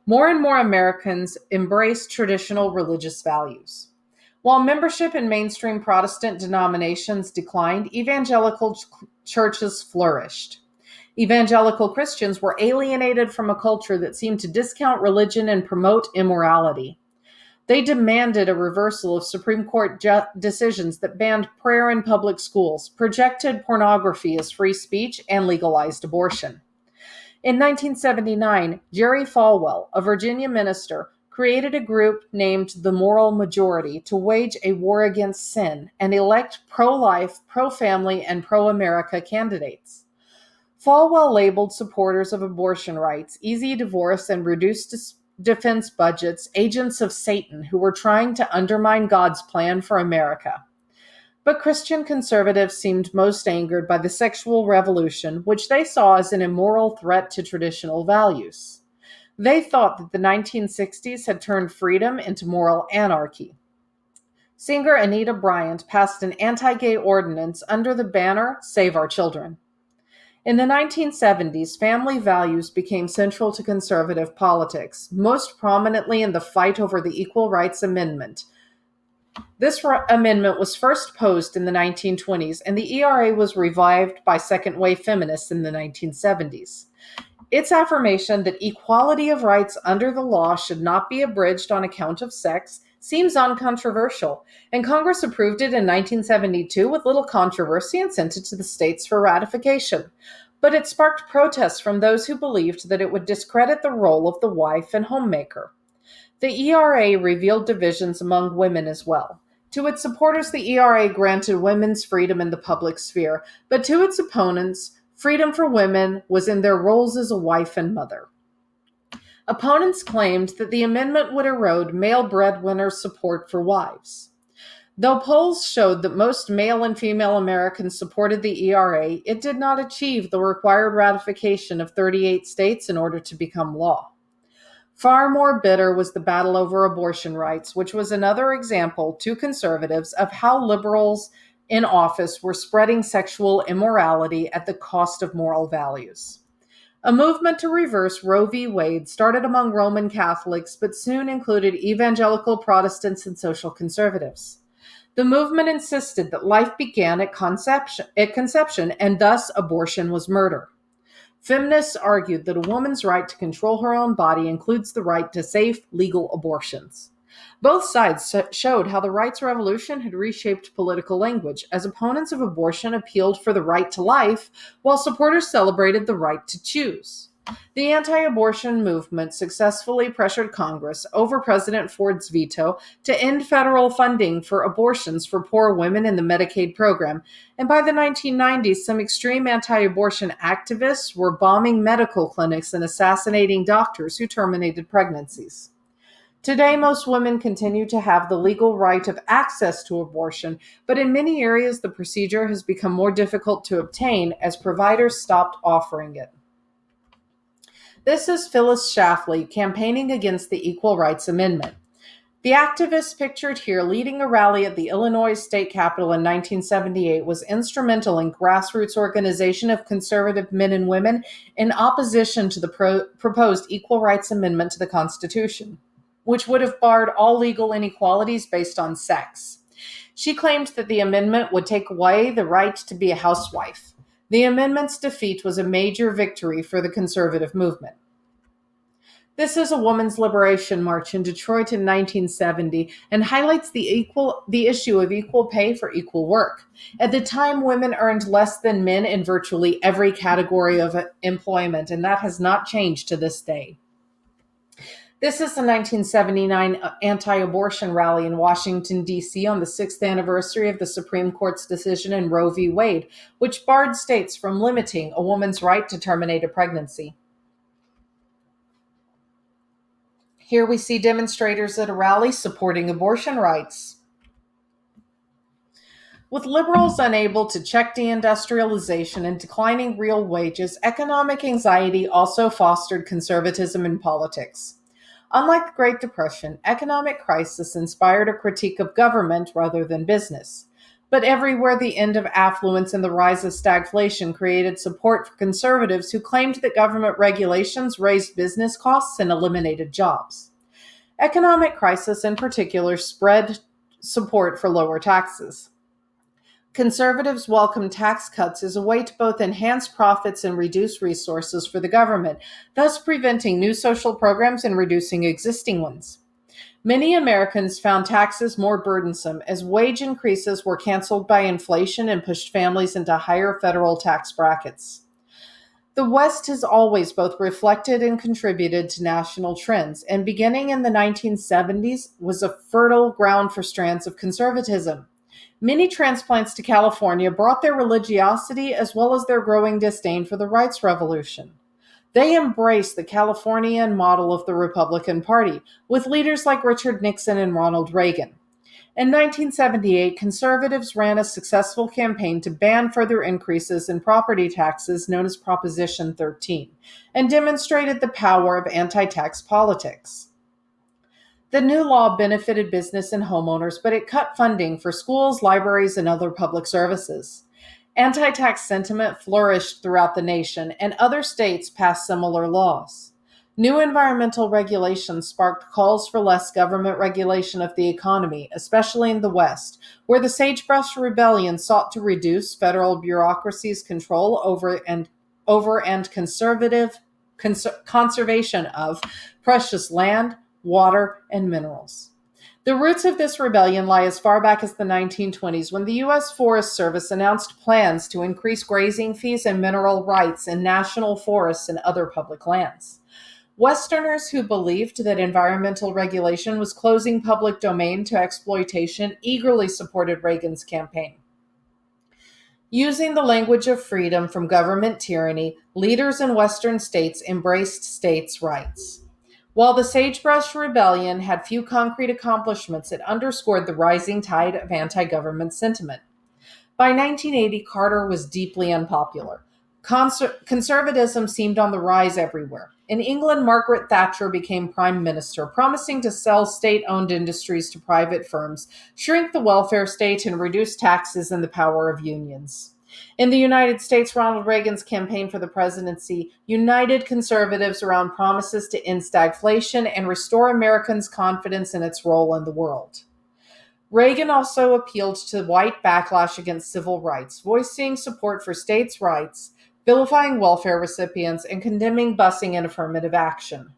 More and more Americans embraced traditional religious values. While membership in mainstream Protestant denominations declined, evangelical churches flourished. Evangelical Christians were alienated from a culture that seemed to discount religion and promote immorality. They demanded a reversal of Supreme Court decisions that banned prayer in public schools, projected pornography as free speech, and legalized abortion. In 1979, Jerry Falwell, a Virginia minister, created a group named the Moral Majority to wage a war against sin and elect pro-life, pro-family, and pro-America candidates. Falwell labeled supporters of abortion rights, easy divorce, and reduced defense budgets agents of Satan who were trying to undermine God's plan for America. But Christian conservatives seemed most angered by the sexual revolution, which they saw as an immoral threat to traditional values. They thought that the 1960s had turned freedom into moral anarchy. Singer Anita Bryant passed an anti gay ordinance under the banner Save Our Children. In the 1970s, family values became central to conservative politics, most prominently in the fight over the Equal Rights Amendment. This amendment was first posed in the 1920s, and the ERA was revived by second wave feminists in the 1970s. Its affirmation that equality of rights under the law should not be abridged on account of sex seems uncontroversial, and Congress approved it in 1972 with little controversy and sent it to the states for ratification. But it sparked protests from those who believed that it would discredit the role of the wife and homemaker. The ERA revealed divisions among women as well. To its supporters, the ERA granted women's freedom in the public sphere, but to its opponents, freedom for women was in their roles as a wife and mother. Opponents claimed that the amendment would erode male breadwinners' support for wives. Though polls showed that most male and female Americans supported the ERA, it did not achieve the required ratification of 38 states in order to become law. Far more bitter was the battle over abortion rights, which was another example to conservatives of how liberals in office were spreading sexual immorality at the cost of moral values. A movement to reverse Roe v. Wade started among Roman Catholics, but soon included evangelical Protestants and social conservatives. The movement insisted that life began at conception, and thus abortion was murder. Feminists argued that a woman's right to control her own body includes the right to safe, legal abortions. Both sides showed how the rights revolution had reshaped political language, as opponents of abortion appealed for the right to life, while supporters celebrated the right to choose. The anti-abortion movement successfully pressured Congress over President Ford's veto to end federal funding for abortions for poor women in the Medicaid program, and by the 1990s, some extreme anti-abortion activists were bombing medical clinics and assassinating doctors who terminated pregnancies. Today, most women continue to have the legal right of access to abortion, but in many areas the procedure has become more difficult to obtain as providers stopped offering it. This is Phyllis Schlafly campaigning against the Equal Rights Amendment. The activist pictured here leading a rally at the Illinois state capitol in 1978 was instrumental in grassroots organization of conservative men and women in opposition to the proposed Equal Rights Amendment to the Constitution, which would have barred all legal inequalities based on sex. She claimed that the amendment would take away the right to be a housewife. The amendment's defeat was a major victory for the conservative movement. This is a women's liberation march in Detroit in 1970 and highlights the issue of equal pay for equal work. At the time, women earned less than men in virtually every category of employment, and that has not changed to this day. This is the 1979 anti-abortion rally in Washington, D.C. on the 6th anniversary of the Supreme Court's decision in Roe v. Wade, which barred states from limiting a woman's right to terminate a pregnancy. Here we see demonstrators at a rally supporting abortion rights. With liberals unable to check deindustrialization and declining real wages, economic anxiety also fostered conservatism in politics. Unlike the Great Depression, economic crisis inspired a critique of government rather than business. But everywhere, the end of affluence and the rise of stagflation created support for conservatives who claimed that government regulations raised business costs and eliminated jobs. Economic crisis, in particular, spread support for lower taxes. Conservatives welcomed tax cuts as a way to both enhance profits and reduce resources for the government, thus preventing new social programs and reducing existing ones. Many Americans found taxes more burdensome as wage increases were canceled by inflation and pushed families into higher federal tax brackets. The West has always both reflected and contributed to national trends, and beginning in the 1970s was a fertile ground for strands of conservatism. Many transplants to California brought their religiosity as well as their growing disdain for the rights revolution. They embraced the Californian model of the Republican Party, with leaders like Richard Nixon and Ronald Reagan. In 1978, conservatives ran a successful campaign to ban further increases in property taxes known as Proposition 13 and demonstrated the power of anti tax politics. The new law benefited business and homeowners, but it cut funding for schools, libraries, and other public services. Anti tax sentiment flourished throughout the nation, and other states passed similar laws. New environmental regulations sparked calls for less government regulation of the economy, especially in the West, where the Sagebrush Rebellion sought to reduce federal bureaucracy's control over conservation of precious land, water, and minerals. The roots of this rebellion lie as far back as the 1920s when the U.S. Forest Service announced plans to increase grazing fees and mineral rights in national forests and other public lands. Westerners who believed that environmental regulation was closing public domain to exploitation eagerly supported Reagan's campaign. Using the language of freedom from government tyranny, leaders in Western states embraced states' rights. While the Sagebrush Rebellion had few concrete accomplishments, it underscored the rising tide of anti government sentiment. By 1980, Carter was deeply unpopular. Conservatism seemed on the rise everywhere. In England, Margaret Thatcher became prime minister, promising to sell state owned industries to private firms, shrink the welfare state, and reduce taxes and the power of unions. In the United States, Ronald Reagan's campaign for the presidency united conservatives around promises to end stagflation and restore Americans' confidence in its role in the world. Reagan also appealed to white backlash against civil rights, voicing support for states' rights, vilifying welfare recipients, and condemning busing and affirmative action.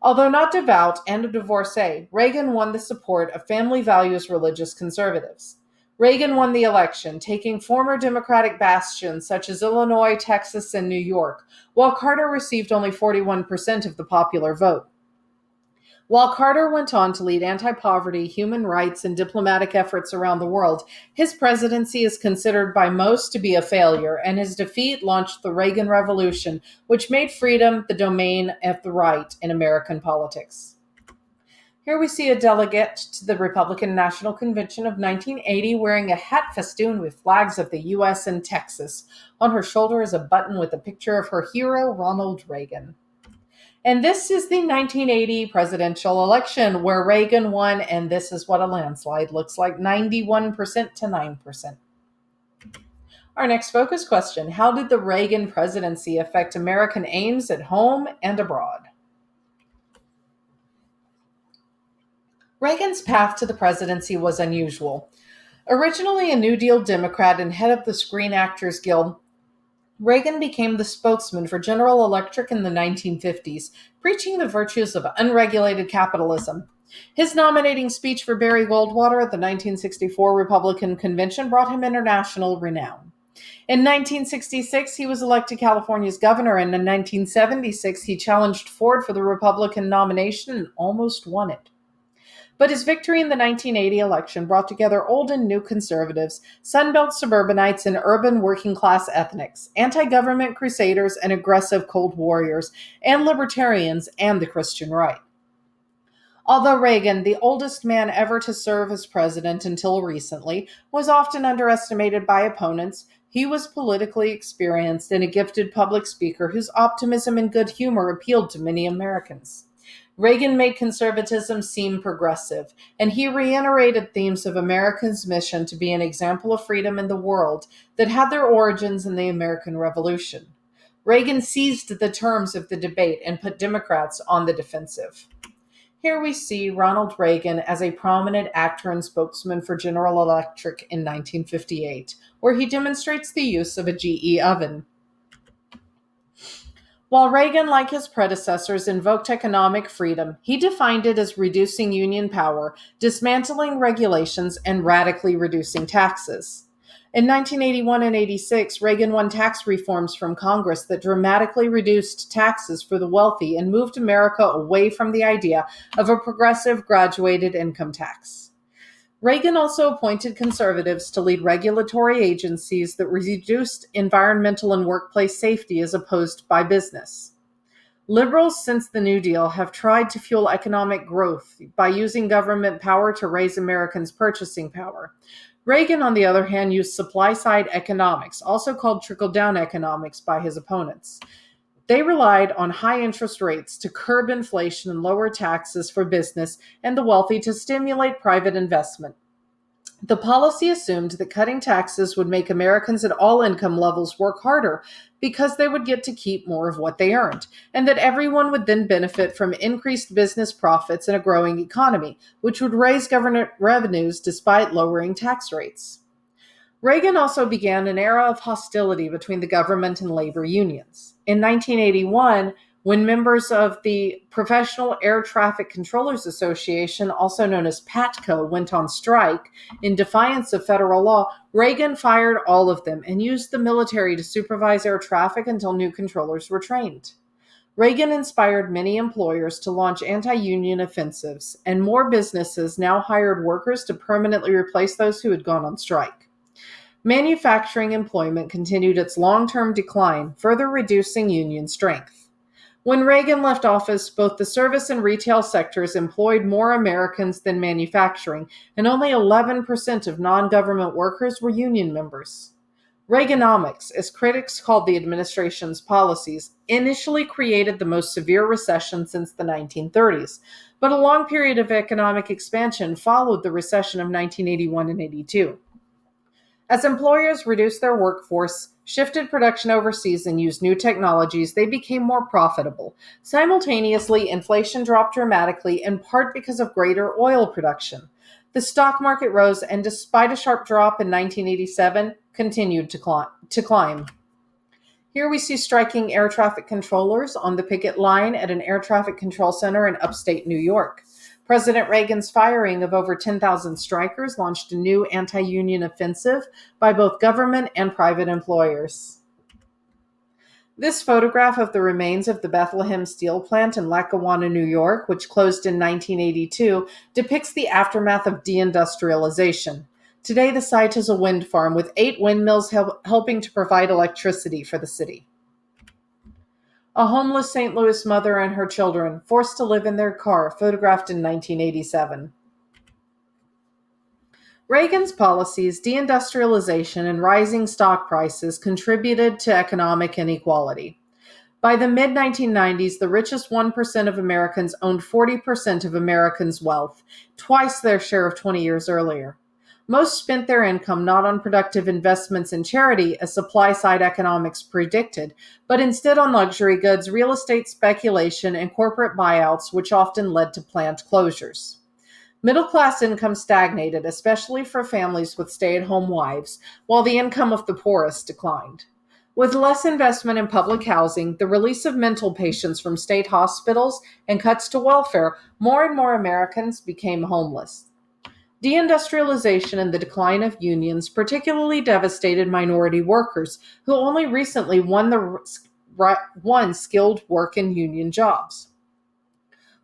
Although not devout and a divorcee, Reagan won the support of family values religious conservatives. Reagan won the election, taking former Democratic bastions such as Illinois, Texas, and New York, while Carter received only 41% of the popular vote. While Carter went on to lead anti-poverty, human rights, and diplomatic efforts around the world, his presidency is considered by most to be a failure, and his defeat launched the Reagan Revolution, which made freedom the domain of the right in American politics. Here we see a delegate to the Republican National Convention of 1980 wearing a hat festooned with flags of the U.S. and Texas. On her shoulder is a button with a picture of her hero, Ronald Reagan. And this is the 1980 presidential election where Reagan won, and this is what a landslide looks like, 91% to 9%. Our next focus question: how did the Reagan presidency affect American aims at home and abroad? Reagan's path to the presidency was unusual. Originally a New Deal Democrat and head of the Screen Actors Guild, Reagan became the spokesman for General Electric in the 1950s, preaching the virtues of unregulated capitalism. His nominating speech for Barry Goldwater at the 1964 Republican Convention brought him international renown. In 1966, he was elected California's governor, and in 1976, he challenged Ford for the Republican nomination and almost won it. But his victory in the 1980 election brought together old and new conservatives, Sunbelt suburbanites and urban working-class ethnics, anti-government crusaders and aggressive Cold Warriors, and libertarians and the Christian right. Although Reagan, the oldest man ever to serve as president until recently, was often underestimated by opponents, he was politically experienced and a gifted public speaker whose optimism and good humor appealed to many Americans. Reagan made conservatism seem progressive, and he reiterated themes of America's mission to be an example of freedom in the world that had their origins in the American Revolution. Reagan seized the terms of the debate and put Democrats on the defensive. Here we see Ronald Reagan as a prominent actor and spokesman for General Electric in 1958, where he demonstrates the use of a GE oven. While Reagan, like his predecessors, invoked economic freedom, he defined it as reducing union power, dismantling regulations, and radically reducing taxes. In 1981 and 86, Reagan won tax reforms from Congress that dramatically reduced taxes for the wealthy and moved America away from the idea of a progressive graduated income tax. Reagan also appointed conservatives to lead regulatory agencies that reduced environmental and workplace safety as opposed by business. Liberals since the New Deal have tried to fuel economic growth by using government power to raise Americans' purchasing power. Reagan, on the other hand, used supply side economics, also called trickle down economics by his opponents. They relied on high interest rates to curb inflation and lower taxes for business and the wealthy to stimulate private investment. The policy assumed that cutting taxes would make Americans at all income levels work harder because they would get to keep more of what they earned, and that everyone would then benefit from increased business profits and a growing economy, which would raise government revenues despite lowering tax rates. Reagan also began an era of hostility between the government and labor unions. In 1981, when members of the Professional Air Traffic Controllers Association, also known as PATCO, went on strike in defiance of federal law, Reagan fired all of them and used the military to supervise air traffic until new controllers were trained. Reagan inspired many employers to launch anti-union offensives, and more businesses now hired workers to permanently replace those who had gone on strike. Manufacturing employment continued its long-term decline, further reducing union strength. When Reagan left office, both the service and retail sectors employed more Americans than manufacturing, and only 11% of non-government workers were union members. Reaganomics, as critics called the administration's policies, initially created the most severe recession since the 1930s, but a long period of economic expansion followed the recession of 1981 and 82. As employers reduced their workforce, shifted production overseas, and used new technologies, they became more profitable. Simultaneously, inflation dropped dramatically, in part because of greater oil production. The stock market rose, and despite a sharp drop in 1987, continued to climb. Here we see striking air traffic controllers on the picket line at an air traffic control center in upstate New York. President Reagan's firing of over 10,000 strikers launched a new anti-union offensive by both government and private employers. This photograph of the remains of the Bethlehem Steel Plant in Lackawanna, New York, which closed in 1982, depicts the aftermath of deindustrialization. Today, the site is a wind farm with 8 windmills helping to provide electricity for the city. A homeless St. Louis mother and her children, forced to live in their car, photographed in 1987. Reagan's policies, deindustrialization, and rising stock prices contributed to economic inequality. By the mid-1990s, the richest 1% of Americans owned 40% of Americans' wealth, twice their share of 20 years earlier. Most spent their income not on productive investments in charity, as supply-side economics predicted, but instead on luxury goods, real estate speculation, and corporate buyouts, which often led to plant closures. Middle-class income stagnated, especially for families with stay-at-home wives, while the income of the poorest declined. With less investment in public housing, the release of mental patients from state hospitals, and cuts to welfare, more and more Americans became homeless. Deindustrialization and the decline of unions particularly devastated minority workers, who only recently won skilled work in union jobs.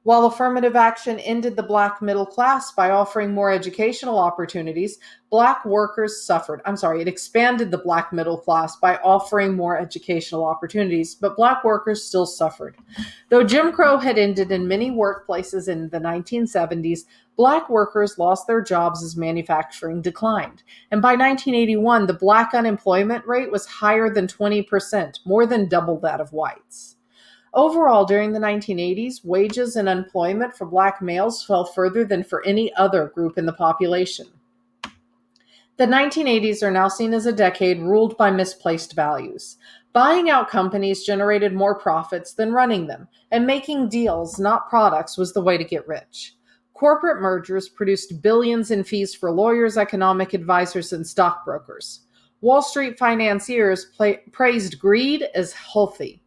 While affirmative action ended the Black middle class by offering more educational opportunities, Black workers suffered. It expanded the Black middle class by offering more educational opportunities, but Black workers still suffered. Though Jim Crow had ended in many workplaces in the 1970s, Black workers lost their jobs as manufacturing declined. And by 1981, the Black unemployment rate was higher than 20%, more than double that of whites. Overall, during the 1980s, wages and employment for Black males fell further than for any other group in the population. The 1980s are now seen as a decade ruled by misplaced values. Buying out companies generated more profits than running them, and making deals, not products, was the way to get rich. Corporate mergers produced billions in fees for lawyers, economic advisors, and stockbrokers. Wall Street financiers praised greed as healthy.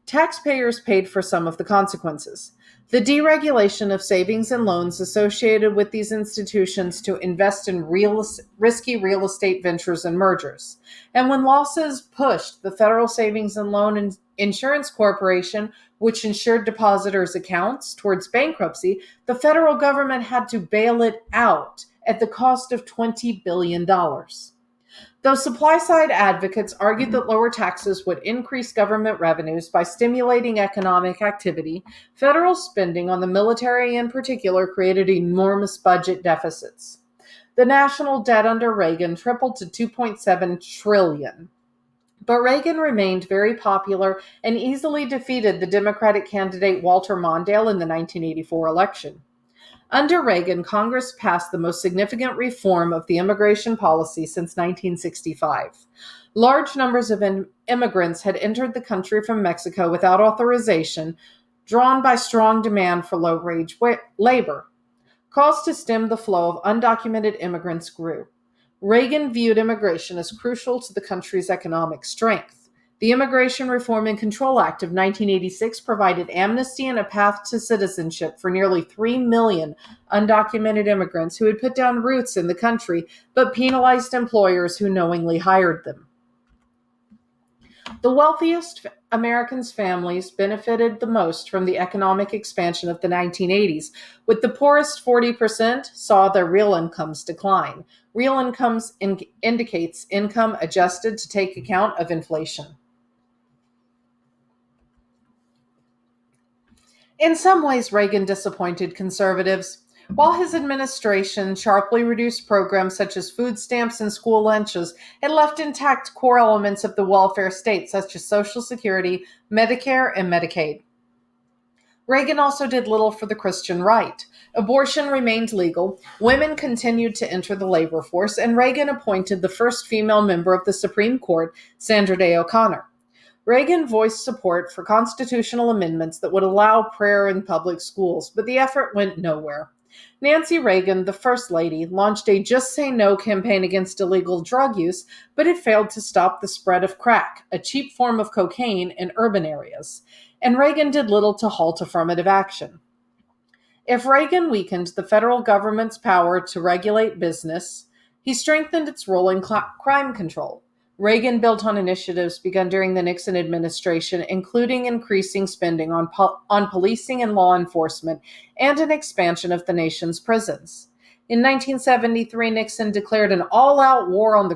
Taxpayers paid for some of the consequences. The deregulation of savings and loans associated with these institutions to invest in risky real estate ventures and mergers. And when losses pushed the Federal Savings and Loan Insurance Corporation, which insured depositors' accounts, towards bankruptcy, the federal government had to bail it out at the cost of $20 billion. Though supply-side advocates argued that lower taxes would increase government revenues by stimulating economic activity, federal spending on the military in particular created enormous budget deficits. The national debt under Reagan tripled to 2.7 trillion. But Reagan remained very popular and easily defeated the Democratic candidate Walter Mondale in the 1984 election. Under Reagan, Congress passed the most significant reform of the immigration policy since 1965. Large numbers of immigrants had entered the country from Mexico without authorization, drawn by strong demand for low-wage labor. Calls to stem the flow of undocumented immigrants grew. Reagan viewed immigration as crucial to the country's economic strength. The Immigration Reform and Control Act of 1986 provided amnesty and a path to citizenship for nearly 3 million undocumented immigrants who had put down roots in the country but penalized employers who knowingly hired them. The wealthiest Americans' families benefited the most from the economic expansion of the 1980s, with the poorest 40% saw their real incomes decline. Real incomes indicates income adjusted to take account of inflation. In some ways, Reagan disappointed conservatives. While his administration sharply reduced programs such as food stamps and school lunches, it left intact core elements of the welfare state such as Social Security, Medicare, and Medicaid. Reagan also did little for the Christian right. Abortion remained legal, women continued to enter the labor force, and Reagan appointed the first female member of the Supreme Court, Sandra Day O'Connor. Reagan voiced support for constitutional amendments that would allow prayer in public schools, but the effort went nowhere. Nancy Reagan, the First Lady, launched a Just Say No campaign against illegal drug use, but it failed to stop the spread of crack, a cheap form of cocaine, in urban areas. And Reagan did little to halt affirmative action. If Reagan weakened the federal government's power to regulate business, he strengthened its role in crime control. Reagan built on initiatives begun during the Nixon administration, including increasing spending on policing and law enforcement and an expansion of the nation's prisons. In 1973, Nixon declared an all-out war on the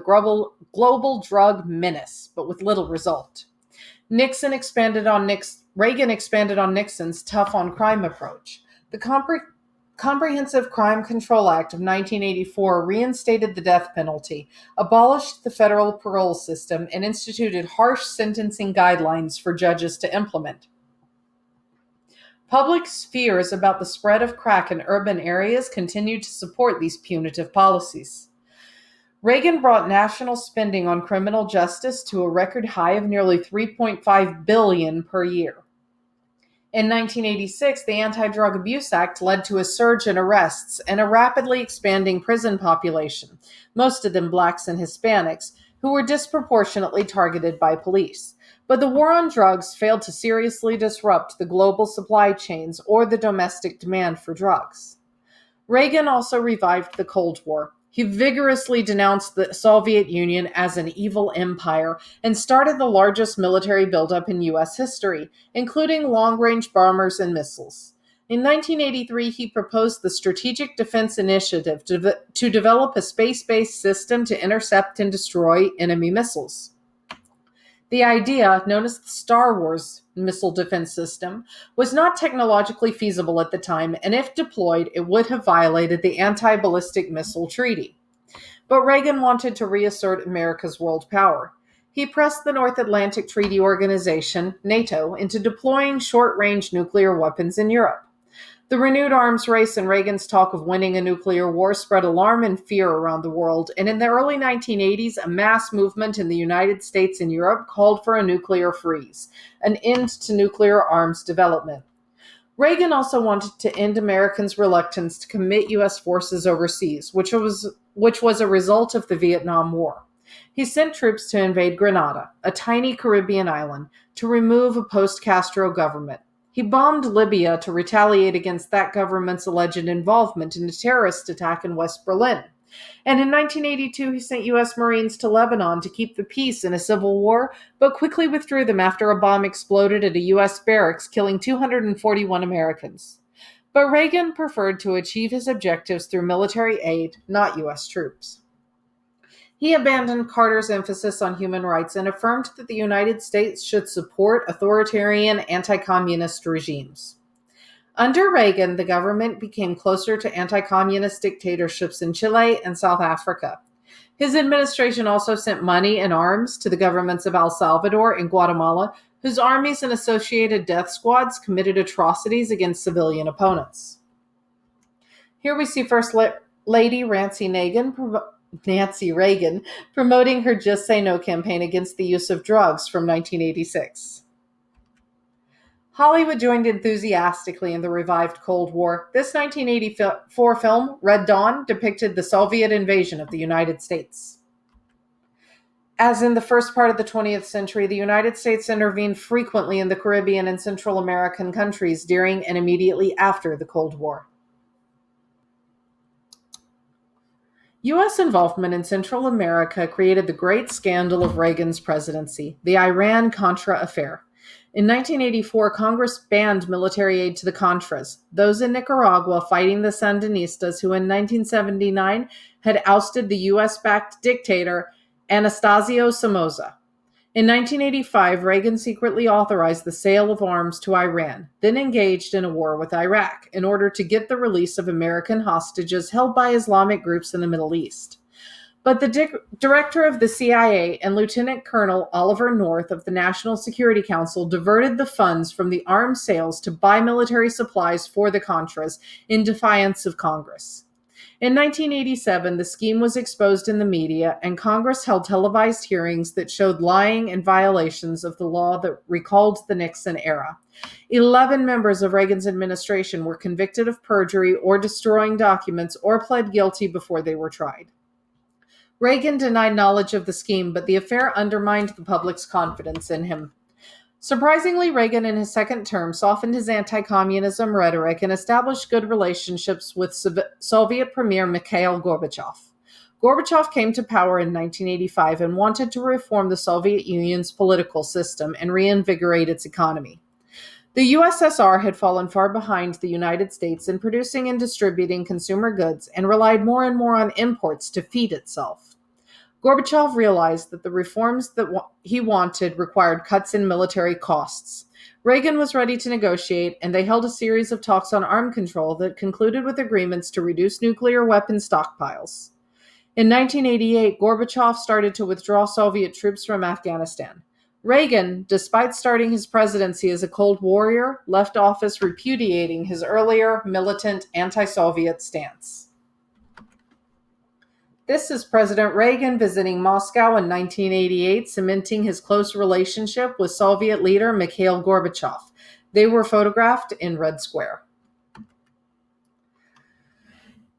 global drug menace, but with little result. Reagan expanded on Nixon's tough-on-crime approach. The Comprehensive Crime Control Act of 1984 reinstated the death penalty, abolished the federal parole system, and instituted harsh sentencing guidelines for judges to implement. Public fears about the spread of crack in urban areas continued to support these punitive policies. Reagan brought national spending on criminal justice to a record high of nearly $3.5 billion per year. In 1986, the Anti-Drug Abuse Act led to a surge in arrests and a rapidly expanding prison population, most of them blacks and Hispanics, who were disproportionately targeted by police. But the war on drugs failed to seriously disrupt the global supply chains or the domestic demand for drugs. Reagan also revived the Cold War. He vigorously denounced the Soviet Union as an evil empire and started the largest military buildup in U.S. history, including long-range bombers and missiles. In 1983, he proposed the Strategic Defense Initiative to develop a space-based system to intercept and destroy enemy missiles. The idea, known as the Star Wars missile defense system, was not technologically feasible at the time, and if deployed, it would have violated the Anti-Ballistic Missile Treaty. But Reagan wanted to reassert America's world power. He pressed the North Atlantic Treaty Organization, NATO, into deploying short-range nuclear weapons in Europe. The renewed arms race and Reagan's talk of winning a nuclear war spread alarm and fear around the world, and in the early 1980s, a mass movement in the United States and Europe called for a nuclear freeze, an end to nuclear arms development. Reagan also wanted to end Americans' reluctance to commit U.S. forces overseas, which was a result of the Vietnam War. He sent troops to invade Grenada, a tiny Caribbean island, to remove a post-Castro government. He bombed Libya to retaliate against that government's alleged involvement in a terrorist attack in West Berlin. And in 1982, he sent U.S. Marines to Lebanon to keep the peace in a civil war, but quickly withdrew them after a bomb exploded at a U.S. barracks, killing 241 Americans. But Reagan preferred to achieve his objectives through military aid, not U.S. troops. He abandoned Carter's emphasis on human rights and affirmed that the United States should support authoritarian anti-communist regimes. Under Reagan, the government became closer to anti-communist dictatorships in Chile and South Africa. His administration also sent money and arms to the governments of El Salvador and Guatemala, whose armies and associated death squads committed atrocities against civilian opponents. Here we see First Lady Nancy Reagan promoting her Just Say No campaign against the use of drugs from 1986. Hollywood joined enthusiastically in the revived Cold War. This 1984 film, Red Dawn, depicted the Soviet invasion of the United States. As in the first part of the 20th century, the United States intervened frequently in the Caribbean and Central American countries during and immediately after the Cold War. U.S. involvement in Central America created the great scandal of Reagan's presidency, the Iran-Contra affair. In 1984, Congress banned military aid to the Contras, those in Nicaragua fighting the Sandinistas who in 1979 had ousted the U.S.-backed dictator Anastasio Somoza. In 1985, Reagan secretly authorized the sale of arms to Iran, then engaged in a war with Iraq, in order to get the release of American hostages held by Islamic groups in the Middle East. But the director of the CIA and Lieutenant Colonel Oliver North of the National Security Council diverted the funds from the arms sales to buy military supplies for the Contras in defiance of Congress. In 1987, the scheme was exposed in the media, and Congress held televised hearings that showed lying and violations of the law that recalled the Nixon era. 11 members of Reagan's administration were convicted of perjury or destroying documents or pled guilty before they were tried. Reagan denied knowledge of the scheme, but the affair undermined the public's confidence in him. Surprisingly, Reagan in his second term softened his anti-communism rhetoric and established good relationships with Soviet Premier Mikhail Gorbachev. Gorbachev came to power in 1985 and wanted to reform the Soviet Union's political system and reinvigorate its economy. The USSR had fallen far behind the United States in producing and distributing consumer goods and relied more and more on imports to feed itself. Gorbachev realized that the reforms that he wanted required cuts in military costs. Reagan was ready to negotiate, and they held a series of talks on arms control that concluded with agreements to reduce nuclear weapon stockpiles. In 1988, Gorbachev started to withdraw Soviet troops from Afghanistan. Reagan, despite starting his presidency as a Cold Warrior, left office repudiating his earlier militant anti-Soviet stance. This is President Reagan visiting Moscow in 1988, cementing his close relationship with Soviet leader Mikhail Gorbachev. They were photographed in Red Square.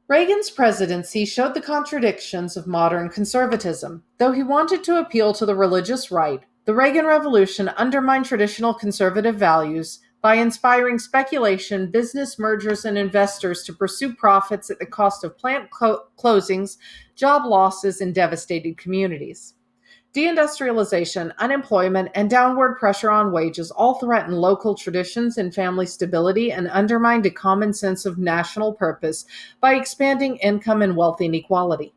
Reagan's presidency showed the contradictions of modern conservatism. Though he wanted to appeal to the religious right, the Reagan Revolution undermined traditional conservative values by inspiring speculation, business mergers, and investors to pursue profits at the cost of plant closings, job losses, and devastated communities. Deindustrialization, unemployment, and downward pressure on wages all threatened local traditions and family stability and undermined a common sense of national purpose by expanding income and wealth inequality.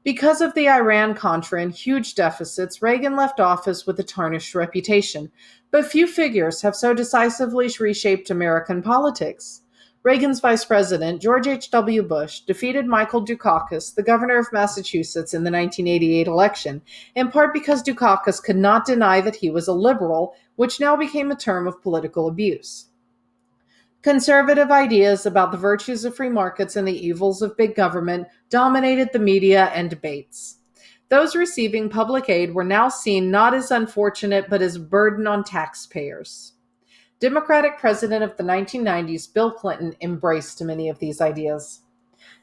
Because of the Iran-Contra and huge deficits, Reagan left office with a tarnished reputation, but few figures have so decisively reshaped American politics. Reagan's vice president, George H.W. Bush, defeated Michael Dukakis, the governor of Massachusetts, in the 1988 election, in part because Dukakis could not deny that he was a liberal, which now became a term of political abuse. Conservative ideas about the virtues of free markets and the evils of big government dominated the media and debates. Those receiving public aid were now seen not as unfortunate but as a burden on taxpayers. Democratic president of the 1990s, Bill Clinton, embraced many of these ideas.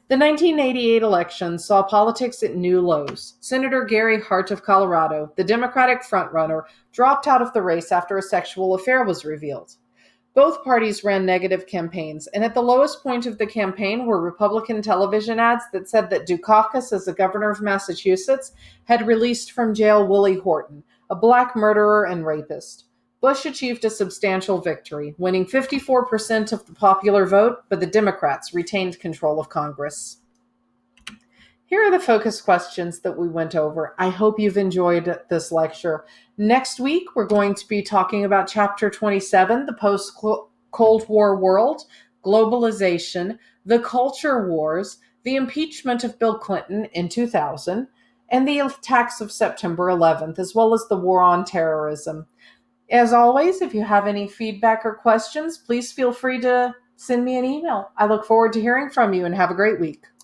The 1988 election saw politics at new lows. Senator Gary Hart of Colorado, the Democratic frontrunner, dropped out of the race after a sexual affair was revealed. Both parties ran negative campaigns, and at the lowest point of the campaign were Republican television ads that said that Dukakis, as the governor of Massachusetts, had released from jail Willie Horton, a black murderer and rapist. Bush achieved a substantial victory, winning 54% of the popular vote, but the Democrats retained control of Congress. Here are the focus questions that we went over. I hope you've enjoyed this lecture. Next week, we're going to be talking about Chapter 27, the post-Cold War world, globalization, the culture wars, the impeachment of Bill Clinton in 2000, and the attacks of September 11th, as well as the war on terrorism. As always, if you have any feedback or questions, please feel free to send me an email. I look forward to hearing from you and have a great week.